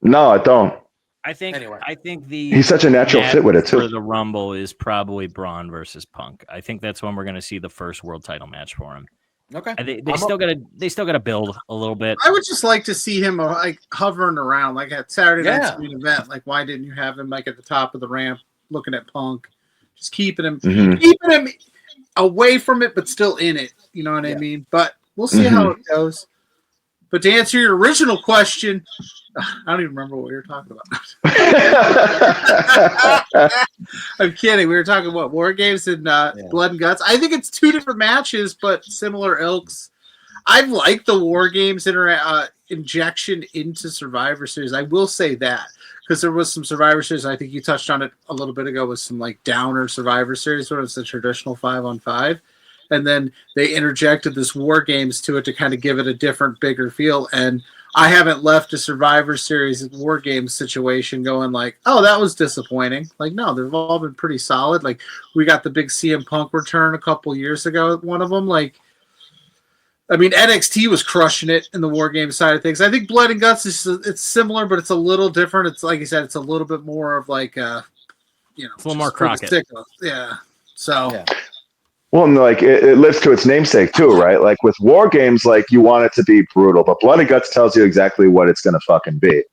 No, it don't. I think he's such a natural fit with it too. For the Rumble is probably Braun versus Punk. I think that's when we're going to see the first world title match for him. Okay, they still got to build a little bit. I would just like to see him like hovering around, like at Saturday night's main event. Like, why didn't you have him like at the top of the ramp, looking at Punk, just keeping him away from it, but still in it. You know what I mean? But we'll see how it goes. But to answer your original question, I don't even remember what we were talking about. I'm kidding. We were talking about WarGames and Blood and Guts. I think it's 2 different matches, but similar ilks. I've liked the WarGames injection into Survivor Series. I will say that because there was some Survivor Series. I think you touched on it a little bit ago with some like downer Survivor Series where it's the traditional 5-on-5. And then they interjected this WarGames to it to kind of give it a different, bigger feel. And I haven't left a Survivor Series WarGames situation going like, oh, that was disappointing. Like, no, they've all been pretty solid. Like, we got the big CM Punk return a couple years ago. One of them, like, I mean, NXT was crushing it in the WarGames side of things. I think Blood and Guts it's similar, but it's a little different. It's like you said, it's a little bit more of like, it's a little more Crockett. Yeah. So. Yeah. Well, and like it lives to its namesake too, right? Like with war games, like you want it to be brutal, but Blood and Guts tells you exactly what it's going to fucking be.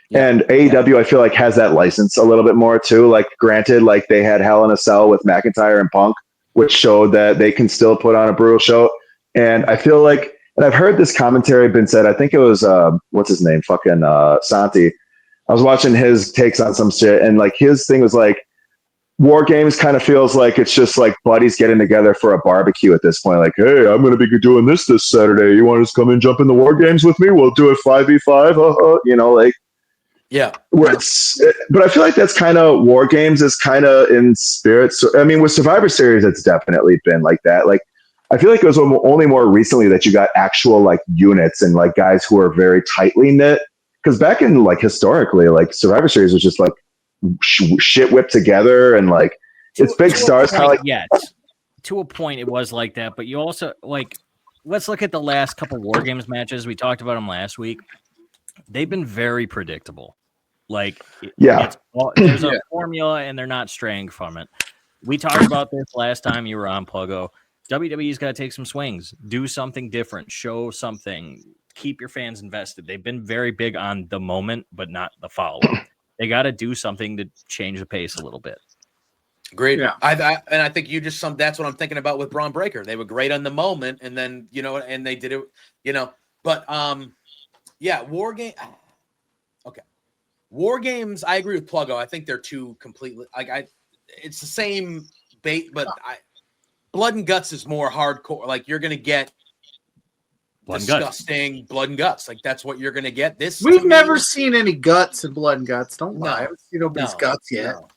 Yeah. And AEW, I feel like has that license a little bit more too. Like, granted, like they had Hell in a Cell with McIntyre and Punk, which showed that they can still put on a brutal show. And I feel like, and I've heard this commentary been said. I think it was what's his name, fucking Santi. I was watching his takes on some shit, and like his thing was like, War Games kind of feels like it's just like buddies getting together for a barbecue at this point. Like, hey, I'm going to be doing this Saturday. You want to just come and jump in the War Games with me? We'll do it 5v5. You know, like, yeah. But I feel like that's kind of War Games is kind of in spirit. So, I mean, with Survivor Series, it's definitely been like that. Like, I feel like it was only more recently that you got actual like units and like guys who are very tightly knit. Because back in like historically, like Survivor Series was just like shit whipped together and like it's big stars kind of like to a point it was like that, but you also like let's look at the last couple War Games matches. We talked about them last week. They've been very predictable. Like there's a formula and they're not straying from it. We talked about this last time you were on, Pluggo. WWE's got to take some swings, do something different, show something, keep your fans invested. They've been very big on the moment but not the follow-up. They got to do something to change the pace a little bit. Great. Yeah. I think you just that's what I'm thinking about with Braun Breaker. They were great on the moment, and then, and they did it, but War Game. Okay. War Games, I agree with Pluggo. I think they're two completely, it's the same bait, but Blood and Guts is more hardcore. Like, you're going to get disgusting blood and guts. Like, that's what you're going to get. We've never seen any guts in Blood and Guts. Don't lie. I haven't seen nobody's guts yet. No.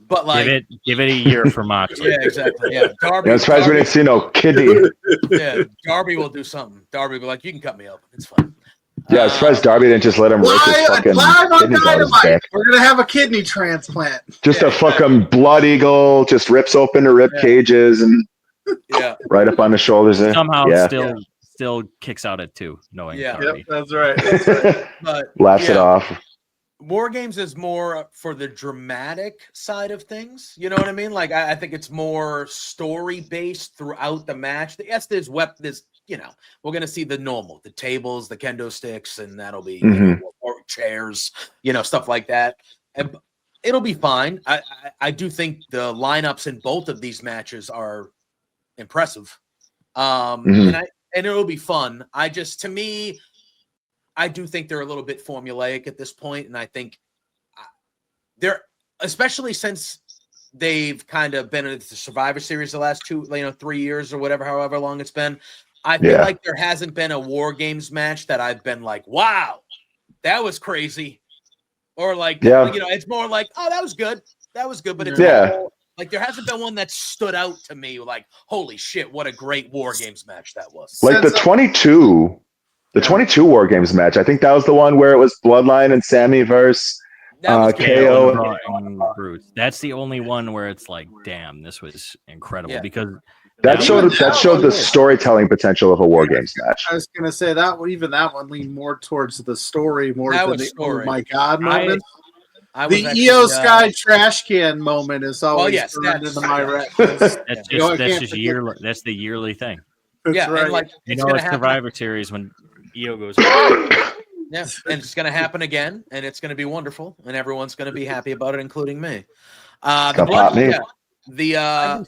But like, give it a year for Moxley. Yeah, exactly. Yeah, Darby. I'm surprised we didn't see no kidney. Yeah, Darby will do something. Darby will be like, you can cut me open. It's fine. Yeah, I'm surprised Darby didn't just let him rip his fucking kidneys out his back. We're gonna have a kidney transplant. Just a fucking blood eagle just rips open the rib cages and right up on the shoulders. Somehow still kicks out at 2, knowing Darby. Yep, that's right. But laughs it off. War Games is more for the dramatic side of things. You know what I mean? Like, I think it's more story based throughout the match. Yes, there's weapons. We're gonna see the normal, the tables, the kendo sticks, and that'll be or chairs, stuff like that. And it'll be fine. I do think the lineups in both of these matches are impressive, and it'll be fun. To me, I do think they're a little bit formulaic at this point, and I think they're, especially since they've kind of been in the Survivor Series the last 3 years or whatever, however long it's been. I feel like there hasn't been a War Games match that I've been like, wow, that was crazy. Or like, it's more like, oh, that was good. That was good. But it's like, there hasn't been one that stood out to me like, holy shit, what a great War Games match that was. Like the 22 War Games match. I think that was the one where it was Bloodline and Sammy versus KO and Bruce. That's the only one where it's like, damn, this was incredible because that showed the storytelling potential of a War Games match. I was gonna say that one leaned more towards the story more than the story. Oh my god moment. The Io Sky trash can moment is always burned into my retina. That's the yearly thing. That's right. And like, it's Survivor Series when Io goes. Yeah, and it's going to happen again, and it's going to be wonderful, and everyone's going to be happy about it, including me. The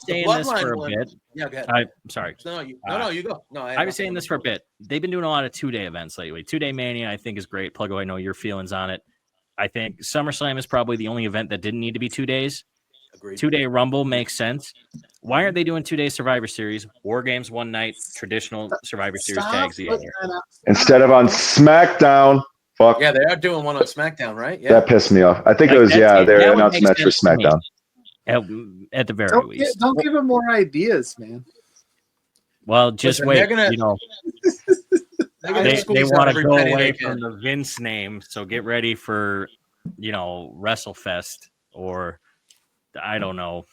Bloodline for a one. bit. Yeah, go ahead. I'm sorry. No, you go. No, I was saying this for a bit. They've been doing a lot of 2-day events lately. 2-day Mania, I think, is great. Pluggo, I know your feelings on it. I think SummerSlam is probably the only event that didn't need to be 2 days. Agreed. 2-day Rumble makes sense. Why aren't they doing 2-day Survivor Series? War Games one night, traditional Survivor Series tags the other. Instead of on SmackDown. Fuck. Yeah, they are doing one on SmackDown, right? Yeah. That pissed me off. I think it was, they announced a match for SmackDown. At the very least. Don't give them more ideas, man. Well, just wait. they want to go away from the Vince name, so get ready for WrestleFest, or I don't know.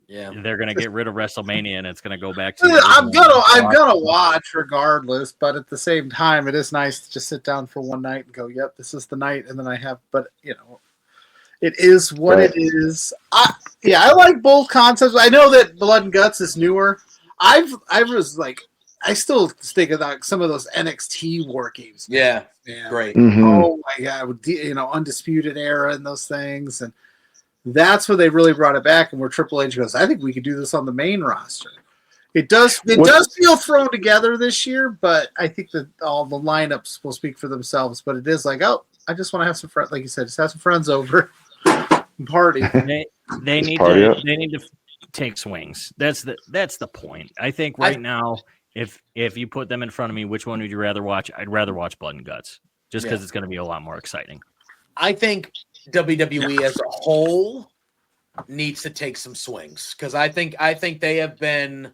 Yeah, they're gonna get rid of WrestleMania and it's gonna go back to. I'm gonna watch regardless, but at the same time, it is nice to just sit down for one night and go, "Yep, this is the night," and then I have. But it is what it is. I like both concepts. I know that Blood and Guts is newer. I still think about some of those NXT WarGames. Yeah, great. Mm-hmm. Oh my god, Undisputed Era and those things, and that's where they really brought it back. And where Triple H goes, I think we could do this on the main roster. It does feel thrown together this year, but I think that all the lineups will speak for themselves. But it is like, oh, I just want to have some friends, like you said, just have some friends over and party. They need to take swings. That's the point. I think now, if you put them in front of me, which one would you rather watch? I'd rather watch Blood and Guts, just because it's going to be a lot more exciting. I think WWE as a whole needs to take some swings, because I think they have been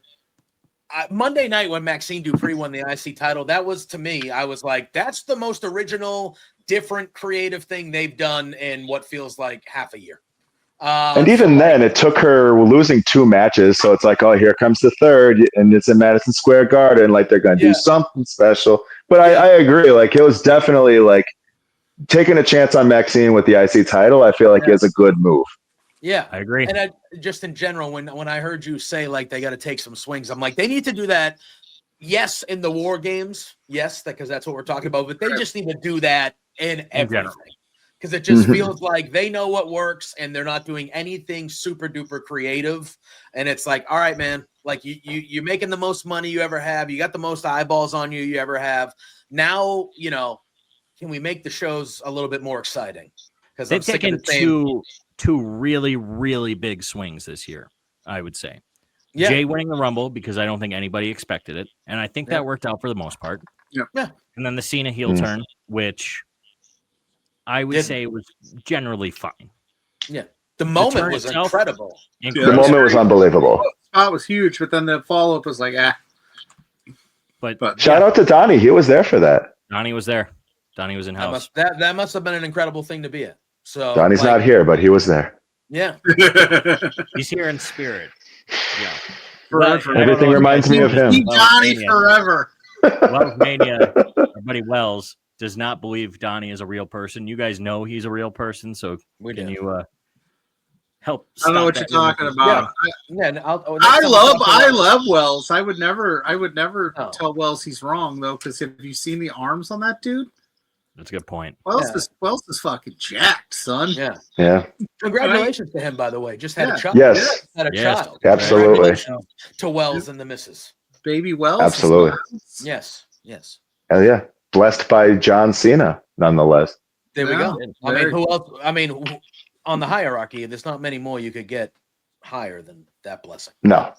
Monday night when Maxine Dupree won the IC title. That was, to me, I was like, that's the most original, different, creative thing they've done in what feels like half a year. And even then, it took her losing 2 matches, so it's like, oh, here comes the third, and it's in Madison Square Garden, like they're going to do something special. But I agree, like it was definitely like taking a chance on Maxine with the IC title. I feel like is a good move. Yeah, I agree. And just in general, when I heard you say like they got to take some swings, I'm like, they need to do that. Yes, in the WarGames, yes, because that's what we're talking about. But they just need to do that in everything. Because it just feels like they know what works and they're not doing anything super duper creative. And it's like, all right, man, like you're making the most money you ever have. You got the most eyeballs on you ever have. Now, can we make the shows a little bit more exciting? Because they've taken two really, really big swings this year, I would say. Yeah. Jay winning the Rumble, because I don't think anybody expected it. And I think that worked out for the most part. Yeah. And then the Cena heel turn, which I would say was generally fine. Yeah. The moment was incredible. The moment was unbelievable. The spot was huge, but then the follow-up was like, But shout out to Donnie. He was there for that. Donnie was there. Donnie was in house. That must have been an incredible thing to be at. So Donnie's not here, but he was there. Yeah. He's here in spirit. Yeah. Forever. Everything reminds me of him. Donnie forever. Wells Mania, our buddy Wells, does not believe Donnie is a real person. You guys know he's a real person, so can you help? I don't know what you're talking about. Yeah, I love Wells. I would never tell Wells he's wrong though, because have you seen the arms on that dude? That's a good point. Wells is fucking jacked, son. Yeah. Congratulations to him, by the way. Just had a child. Yes. Had a child. Absolutely. To Wells and the missus. Baby Wells. Absolutely. Yes. Hell yeah. Blessed by John Cena, nonetheless. There we go. I mean, who else? I mean, on the hierarchy, there's not many more you could get higher than that blessing. No.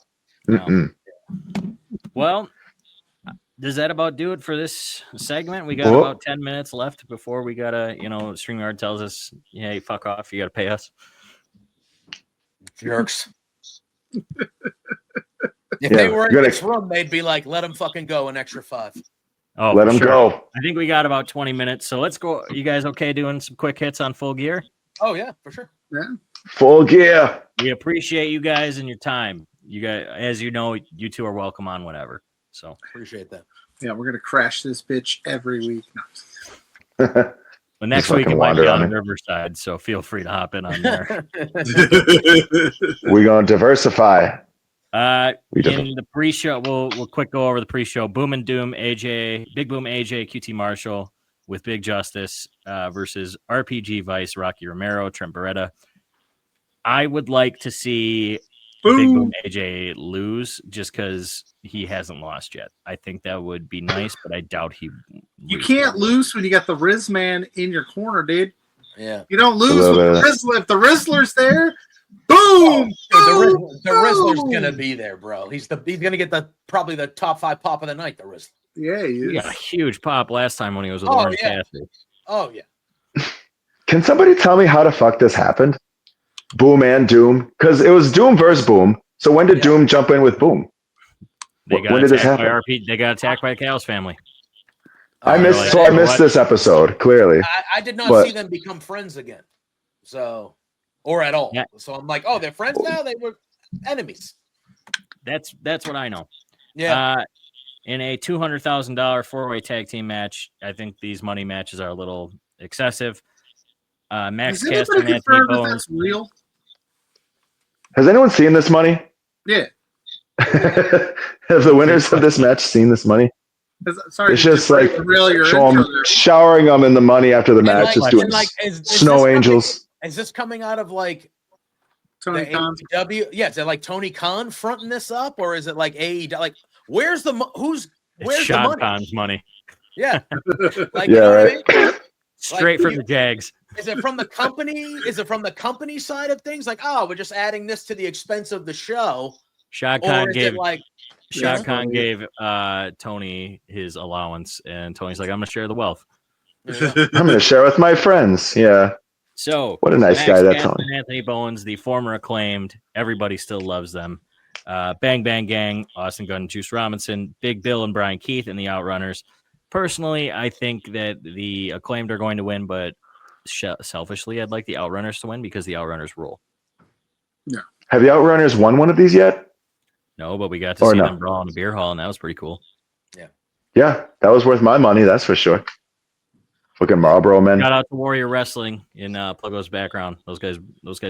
Well, does that about do it for this segment? We got about 10 minutes left before we gotta, StreamYard tells us, hey, fuck off, you gotta pay us. Jerks. If they were in this room, they'd be like, let them fucking go an extra 5. Oh, let them go. I think we got about 20 minutes, so let's go. You guys okay doing some quick hits on Full Gear? Oh, yeah, for sure. Yeah. Full Gear. We appreciate you guys and your time. You guys, as you know, you two are welcome on whatever. So appreciate that. Yeah, we're gonna crash this bitch every week. But next week it might be on Riverside, so feel free to hop in on there. We're gonna diversify. In the pre-show, we'll quick go over the pre-show. Boom and Doom, Big Boom, AJ, QT Marshall with Big Justice versus RPG Vice, Rocky Romero, Trent Beretta. I would like to see Big Boom AJ lose just because he hasn't lost yet. I think that would be nice, but I doubt he. You can't lose when you got the Riz man in your corner, dude. Yeah, you don't lose with the Rizzler. If the Rizzler's there, boom! The Rizzler's gonna be there, bro. He's gonna get probably the top 5 pop of the night. The Rizzler. Yeah, he got a huge pop last time when he was with Orange Cassidy. Oh yeah. Can somebody tell me how the fuck this happened? Boom and Doom, because it was Doom versus Boom. So when did Doom jump in with Boom? When did this happen? They got attacked by the Chaos family. I missed this episode, clearly. I did not see them become friends again. So, or at all. Yeah. So I'm like, oh, they're friends now? They were enemies. That's what I know. Yeah. In a $200,000 four-way tag team match, I think these money matches are a little excessive. Max Caster and Anthony Bowens. That's real? Has anyone seen this money? Yeah. Have the winners of this match seen this money? Sorry, it's just like showering them in the money after the match, just doing snow angels. Is this coming out of like Tony Khan? Yeah, is it like Tony Khan fronting this up, or is it like AEW? Like, where's the where's the money? Khan's money. Yeah, like yeah, right. What I mean? Straight from the Jags. Is it from the company? Is it from the company side of things? Like, oh, we're just adding this to the expense of the show. Shad Khan gave Tony his allowance, and Tony's like, I'm going to share the wealth. I'm going to share with my friends. Yeah. So what a nice guy that's Tony. Anthony Bowens, the former Acclaimed, everybody still loves them. Bang Bang Gang, Austin Gunn, Juice Robinson, Big Bill and Brian Keith, and the Outrunners. Personally, I think that the Acclaimed are going to win, but selfishly, I'd like the Outrunners to win because the Outrunners rule. Yeah. Have the Outrunners won one of these yet? No, but we got to see them brawl in a beer hall, and that was pretty cool. Yeah. Yeah, that was worth my money, that's for sure. Fucking Marlboro men. Shout out to Warrior Wrestling in Pluggo's background. Those guys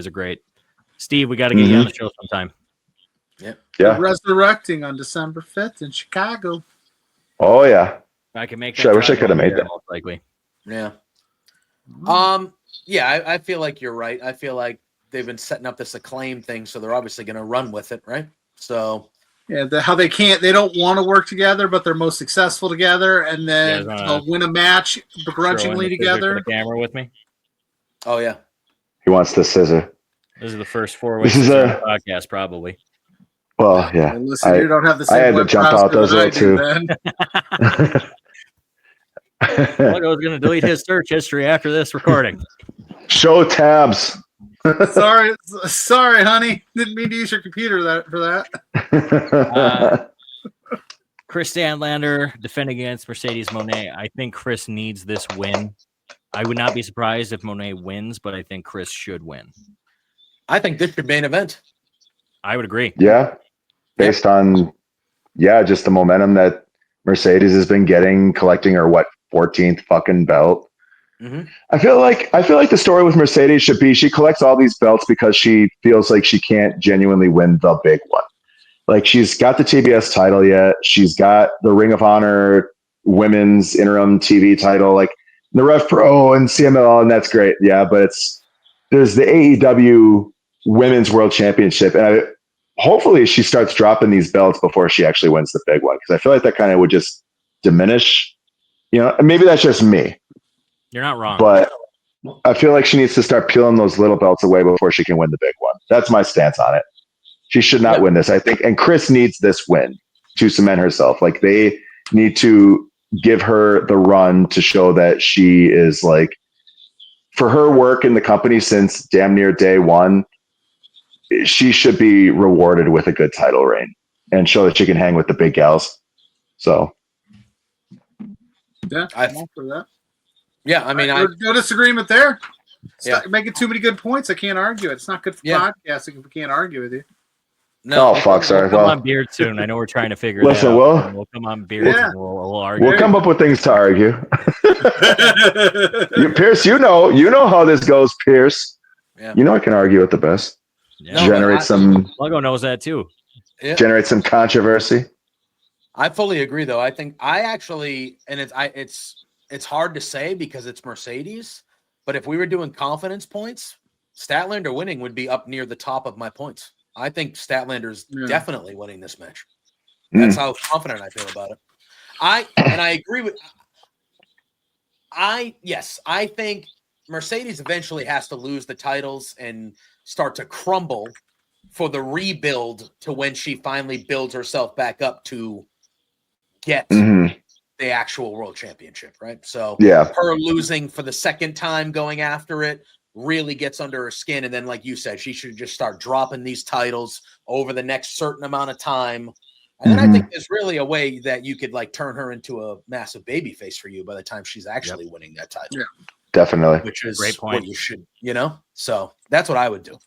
are great. Steve, we got to get you on the show sometime. Yeah. Resurrecting on December 5th in Chicago. Oh yeah. I can make that. I wish I could have made that. Most likely. Yeah. Yeah, I feel like you're right. I feel like they've been setting up this Acclaim thing, so they're obviously going to run with it, right? So yeah, they don't want to work together, but they're most successful together, and then they'll win a match begrudgingly together. The camera with me. Oh yeah, he wants the scissor. This is the first 4-way podcast, probably. Well, yeah. Listen, you don't have the same. I had to jump out those way too. I was going to delete his search history after this recording. Show tabs. sorry, honey. Didn't mean to use your computer for that. Chris Stanlander defending against Mercedes Moné. I think Chris needs this win. I would not be surprised if Moné wins, but I think Chris should win. I think this should be an event. I would agree. Yeah. Based on just the momentum that Mercedes has been collecting her 14th fucking belt. Mm-hmm. I feel like the story with Mercedes should be she collects all these belts because she feels like she can't genuinely win the big one. Like, she's got the TBS title yet. She's got the Ring of Honor women's interim TV title, like the Rev Pro and CMLL, and that's great. Yeah, but there's the AEW Women's World Championship, and hopefully she starts dropping these belts before she actually wins the big one, because I feel like that kind of would just diminish. And maybe that's just me. You're not wrong. But I feel like she needs to start peeling those little belts away before she can win the big one. That's my stance on it. She should not win this, I think. And Chris needs this win to cement herself. Like, they need to give her the run to show that she is, like, for her work in the company since damn near day one, she should be rewarded with a good title reign and show that she can hang with the big gals. So. Yeah, I'm all for that. Yeah, I mean, no disagreement there. Making too many good points. I can't argue it. It's not good for podcasting if we can't argue with you. No, fuck, sorry. We'll come on Beard soon. I know we're trying to figure that out. We'll come on Beard. Yeah. We'll argue. We'll come up with things to argue. Pierce, you know how this goes, Pierce. Yeah. You know I can argue at the best. Yeah. Generate some. Pluggo knows that too. Yeah. Generate some controversy. I fully agree, though. I think it's hard to say because it's Mercedes, but if we were doing confidence points, Statlander winning would be up near the top of my points. I think Statlander's definitely winning this match. That's how confident I feel about it. I agree with. I think Mercedes eventually has to lose the titles and start to crumble for the rebuild to when she finally builds herself back up to get the actual world championship, right? So her losing for the second time going after it really gets under her skin. And then, like you said, she should just start dropping these titles over the next certain amount of time And then I think there's really a way that you could like turn her into a massive baby face for you by the time she's actually winning that title. Yeah. Definitely. Which is Great point. what you should, So that's what I would do.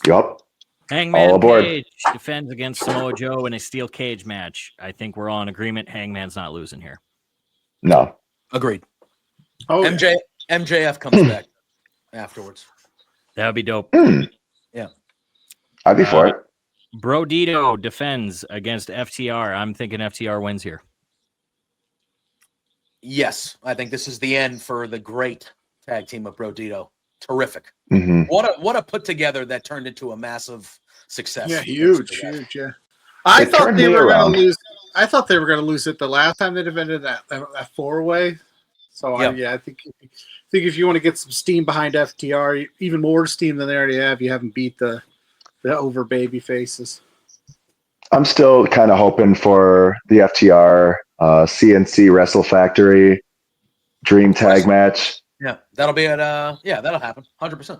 Yup. Hangman All aboard. Page defends against Samoa Joe in a steel cage match. I think we're all in agreement. Hangman's not losing here. No. Agreed. Oh, MJF comes back afterwards. That would be dope. Yeah. I'd be for it. Brodito defends against FTR. I'm thinking FTR wins here. Yes, I think this is the end for the great tag team of Brodito. Terrific. Mm-hmm. What a put together that turned into a massive success. Yeah, huge. Yeah. I thought they were going to lose. I thought they were going to lose it the last time they defended that 4-way. So I think if you want to get some steam behind FTR, even more steam than they already have, you haven't beat the over baby faces. I'm still kind of hoping for the FTR CNC Wrestle Factory Dream Tag match. Yeah, that'll be at that'll happen 100%.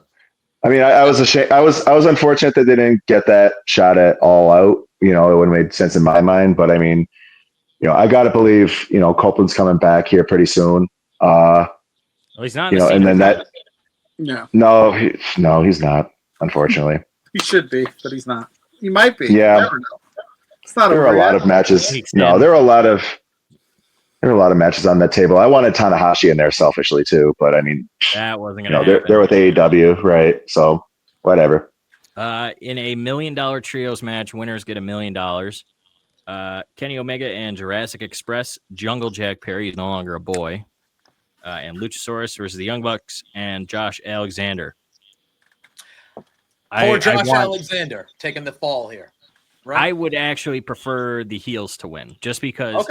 I mean, I was ashamed. I was unfortunate that they didn't get that shot at All Out. It would have made sense in my mind. But I mean, I got to believe Copeland's coming back here pretty soon. Well, he's not. And then that. No, he's not. Unfortunately, he should be, but he's not. He might be. Yeah, you never know. It's not. There were a lot of matches. No, there were a lot of matches on that table. I wanted Tanahashi in there selfishly too, but I mean, that wasn't going to happen. They're with AEW, right? So whatever. In a $1 million trios match, winners get $1 million. Kenny Omega and Jurassic Express, Jungle Jack Perry is no longer a boy, and Luchasaurus versus the Young Bucks and Josh Alexander. Alexander taking the fall here. Right? I would actually prefer the heels to win, just because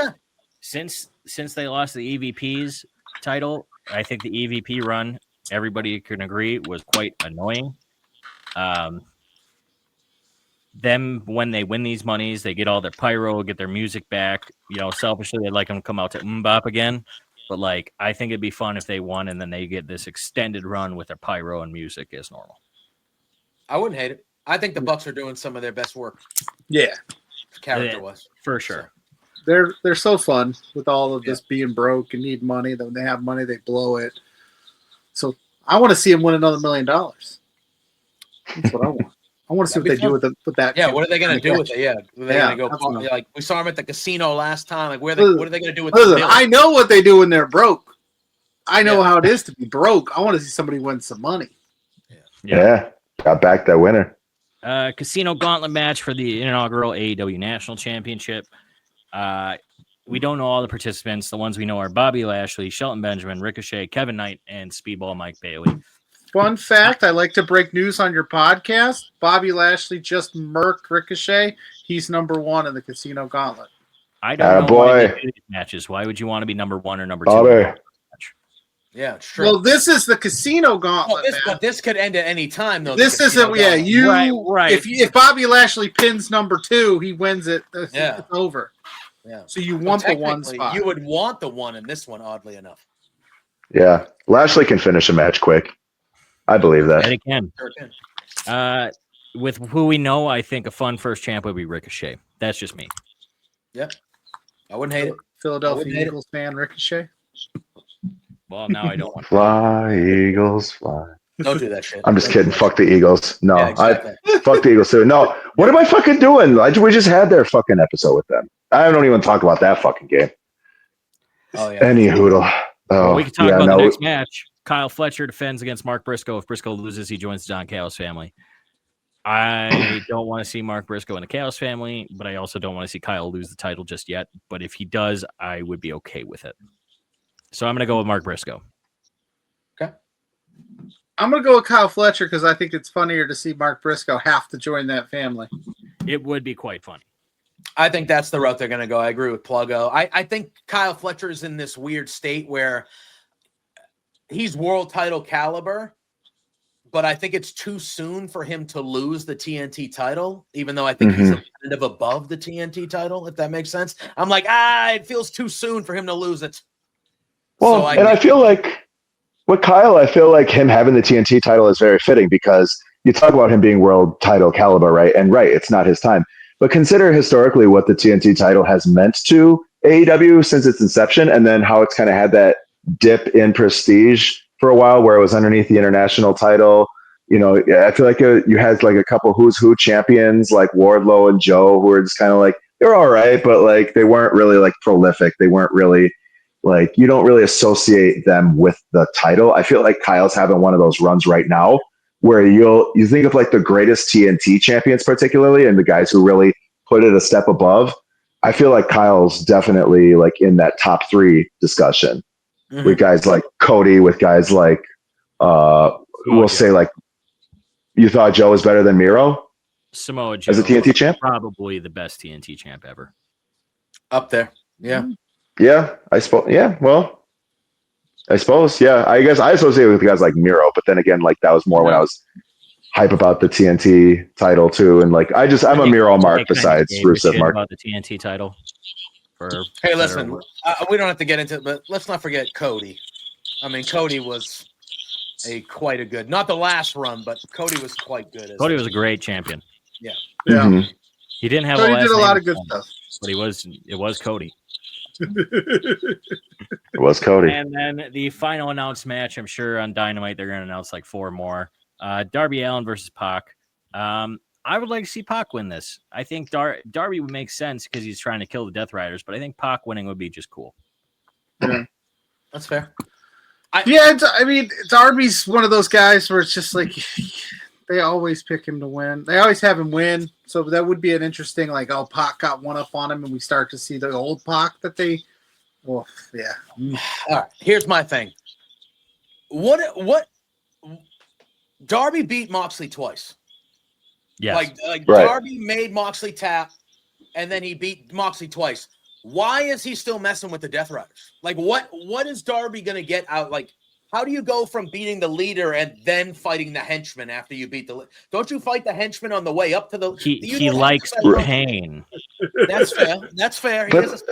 since they lost the EVP's title, I think the EVP run, everybody can agree, was quite annoying. Them, when they win these monies, they get all their pyro, get their music back. Selfishly, they'd like them to come out to Mbop again. But, I think it'd be fun if they won and then they get this extended run with their pyro and music as normal. I wouldn't hate it. I think the Bucks are doing some of their best work. Yeah. Character-wise. For sure. They're so fun with all of this being broke and need money. Then when they have money, they blow it. So I want to see them win another $1 million. That's what I want. I want to see what they do with that. Yeah, what are they going to do with it? Yeah, are they going to go? Like we saw them at the casino last time. Like what are they going to do with it? I know what they do when they're broke. I know how it is to be broke. I want to see somebody win some money. Yeah. Got back that winner. Casino gauntlet match for the inaugural AEW National Championship. We don't know all the participants. The ones we know are Bobby Lashley, Shelton Benjamin, Ricochet, Kevin Knight, and Speedball Mike Bailey. Fun fact, I like to break news on your podcast. Bobby Lashley just murked Ricochet. He's number 1 in the Casino Gauntlet. I don't know why they do these matches. Why would you want to be number 1 or number 2? Yeah, it's true. Well, this is the Casino Gauntlet. But this could end at any time, though. This isn't. Yeah, right. If Bobby Lashley pins number 2, he wins it. It's over. Yeah. So you want the 1 spot. You would want the 1 in this one, oddly enough. Yeah, Lashley can finish a match quick. I believe that. And it can. Sure can. With who we know, I think a fun first champ would be Ricochet. That's just me. Yep. I wouldn't hate it. Philadelphia Eagles fan Ricochet. Well, now I don't want to. Fly, Eagles, fly. Don't do that shit. I'm just kidding. Fuck the Eagles. No, exactly. Fuck the Eagles too. No, what am I fucking doing? We just had their fucking episode with them. I don't even talk about that fucking game. Oh, yeah. Any hoodle. Oh, we can talk about the next match. Kyle Fletcher defends against Mark Briscoe. If Briscoe loses, he joins the Don Callis family. I don't want to see Mark Briscoe in the Callis family, but I also don't want to see Kyle lose the title just yet. But if he does, I would be okay with it. So I'm going to go with Mark Briscoe. Okay. I'm going to go with Kyle Fletcher because I think it's funnier to see Mark Briscoe have to join that family. It would be quite funny. I think that's the route they're going to go. I agree with Pluggo. I think Kyle Fletcher is in this weird state where he's world title caliber, but I think it's too soon for him to lose the TNT title, even though I think he's kind of above the TNT title, if that makes sense. I'm like, it feels too soon for him to lose it. Well, I feel like with Kyle, I feel like him having the TNT title is very fitting because you talk about him being world title caliber, right? And right, it's not his time. But consider historically what the TNT title has meant to AEW since its inception, and then how it's kind of had that dip in prestige for a while where it was underneath the international title. You know, I feel like you had like a couple who's who champions like Wardlow and Joe who were just kind of like, they're all right, but like they weren't really like prolific. They weren't really like, you don't really associate them with the title. I feel like Kyle's having one of those runs right now where you think of like the greatest TNT champions particularly and the guys who really put it a step above. I feel like Kyle's definitely like in that top 3 discussion with guys like Cody, with guys like we'll say like, you thought Joe was better than Miro? Samoa Joe as a TNT champ? Probably the best TNT champ ever. Up there. Yeah. Yeah, I suppose. Yeah, well, I suppose. Yeah, I guess I associate with guys like Miro, but then again, like that was more when I was hype about the TNT title too, and like I'm a Miro mark besides Rusev mark. About the TNT title. Hey, listen, we don't have to get into it, but let's not forget Cody. I mean, Cody was quite a good, not the last run, but Cody was quite good. Cody was a great champion. Yeah. Mm-hmm. He didn't have Cody a last did a name lot of good stuff, but it was Cody. It was Cody. And then the final announced match, I'm sure on Dynamite they're going to announce like 4 more. Darby Allin versus Pac. I would like to see Pac win this. I think Darby would make sense because he's trying to kill the Death Riders, but I think Pac winning would be just cool. Yeah. That's fair. Darby's one of those guys where it's just like they always pick him to win. They always have him win. So that would be an interesting, like, Pac got one up on him, and we start to see the old Pac that they. Well, yeah. All right. Here's my thing. What? Darby beat Moxley twice. Yes. Like Darby made Moxley tap, and then he beat Moxley twice. Why is he still messing with the Death Riders? Like, what is Darby gonna get out? Like, how do you go from beating the leader and then fighting the henchman after you beat the? Don't you fight the henchman on the way up to the? He likes pain. That's fair. That's fair. He is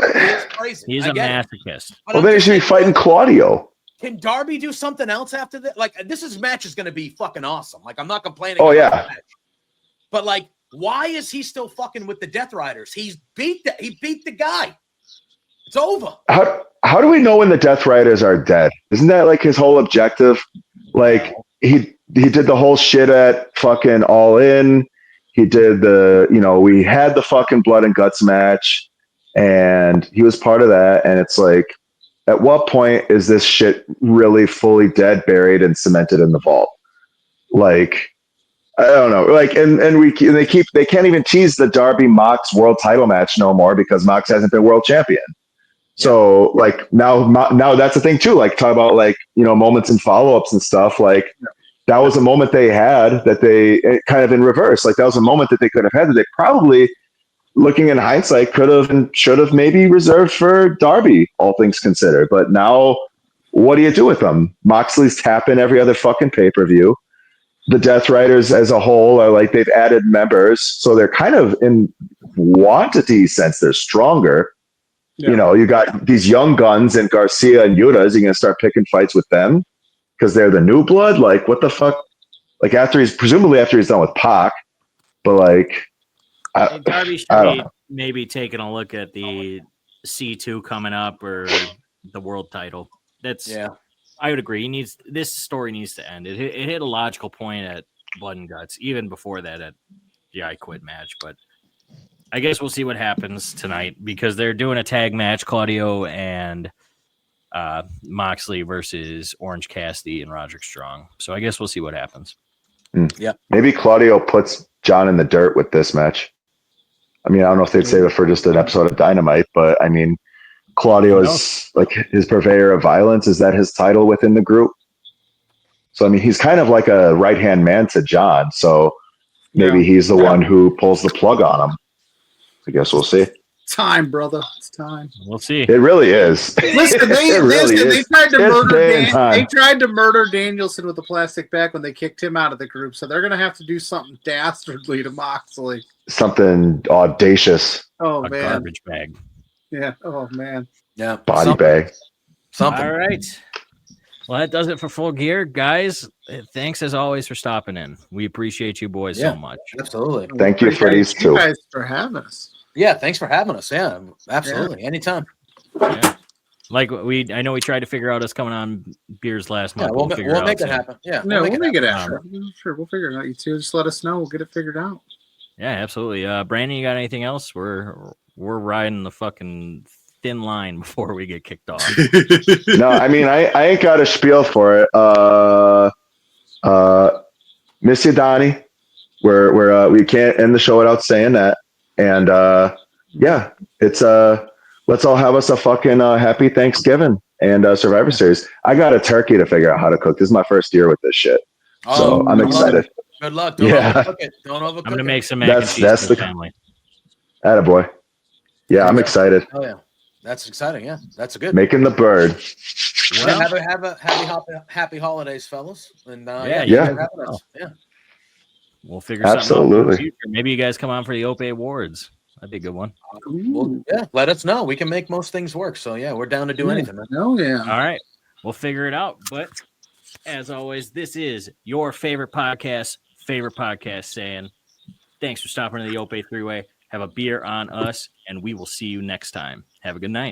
crazy. He's a masochist. Well, then he should be fighting Claudio. Can Darby do something else after that? Like, this match is going to be fucking awesome. Like, I'm not complaining. Oh yeah. Match. But like, why is he still fucking with the Death Riders? He beat the guy. It's over. How do we know when the Death Riders are dead? Isn't that like his whole objective? Like he did the whole shit at fucking All In. He did we had the fucking blood and guts match, and he was part of that. And it's like, at what point is this shit really fully dead, buried, and cemented in the vault? Like, I don't know. Like, and they can't even tease the Darby Mox world title match no more because Mox hasn't been world champion. So like now that's the thing too. Like, talk about like, moments and follow-ups and stuff. Like that was a moment they had that they kind of in reverse. Like that was a moment that they could have had that they probably, looking in hindsight, could have and should have maybe reserved for Darby, all things considered. But now what do you do with them? Moxley's tapping every other fucking pay-per-view. The Death Riders as a whole are like, they've added members. So they're kind of, in quantity sense, they're stronger. Yeah. You got these young guns and Garcia and Yuta. Is he going to start picking fights with them because they're the new blood? Like, what the fuck? Like, presumably after he's done with Pac, but like, Darby should be maybe taking a look at the C2 coming up or the world title. I would agree. This story needs to end. It hit a logical point at Blood and Guts, even before that at the I Quit match, but I guess we'll see what happens tonight because they're doing a tag match, Claudio and Moxley versus Orange Cassidy and Roderick Strong. So I guess we'll see what happens. Yeah. Maybe Claudio puts John in the dirt with this match. I mean, I don't know if they'd save it for just an episode of Dynamite, but I mean, Claudio is like his purveyor of violence. Is that his title within the group? So, I mean, he's kind of like a right-hand man to John. So maybe he's the one who pulls the plug on him. I guess we'll see. Time, brother. It's time. We'll see. It really is. Listen, they tried to murder Danielson with a plastic bag when they kicked him out of the group. So they're going to have to do something dastardly to Moxley. Something audacious. Oh, a man. Garbage bag. Yeah. Oh, man. Yeah. Body bag. Something. All right. Well, that does it for Full Gear, guys. Thanks as always for stopping in. We appreciate you boys so much. Absolutely. Thank you for these two. You guys for having us. Yeah, thanks for having us. Yeah, absolutely. Anytime. Yeah. Like I know we tried to figure out us coming on beers last month. We'll make it happen. Yeah, we'll make it happen. Sure, we'll figure it out. You two, just let us know. We'll get it figured out. Yeah, absolutely. Brandon, you got anything else? We're riding the fucking thin line before we get kicked off. No, I mean I ain't got a spiel for it. Miss you, Donnie. We can't end the show without saying that. And yeah, it's let's all have us a fucking happy Thanksgiving and Survivor Series. I got a turkey to figure out how to cook. This is my first year with this shit, so I'm excited. Good luck. Don't overcook it. Don't overcook I'm gonna it. make some mac and cheese for the family. Attaboy. Yeah, I'm excited. Oh yeah, that's exciting. Yeah, that's a good. Making the bird. Well, have a happy holidays, fellas. And yeah. We'll figure something out in the future. Maybe you guys come on for the Ope-Eh Awards. That'd be a good one. Well, yeah, let us know. We can make most things work. So yeah, we're down to do anything, man. Oh yeah. All right, we'll figure it out. But as always, this is your favorite podcast saying thanks for stopping to the Ope-Eh 3-Way. Have a beer on us, and we will see you next time. Have a good night.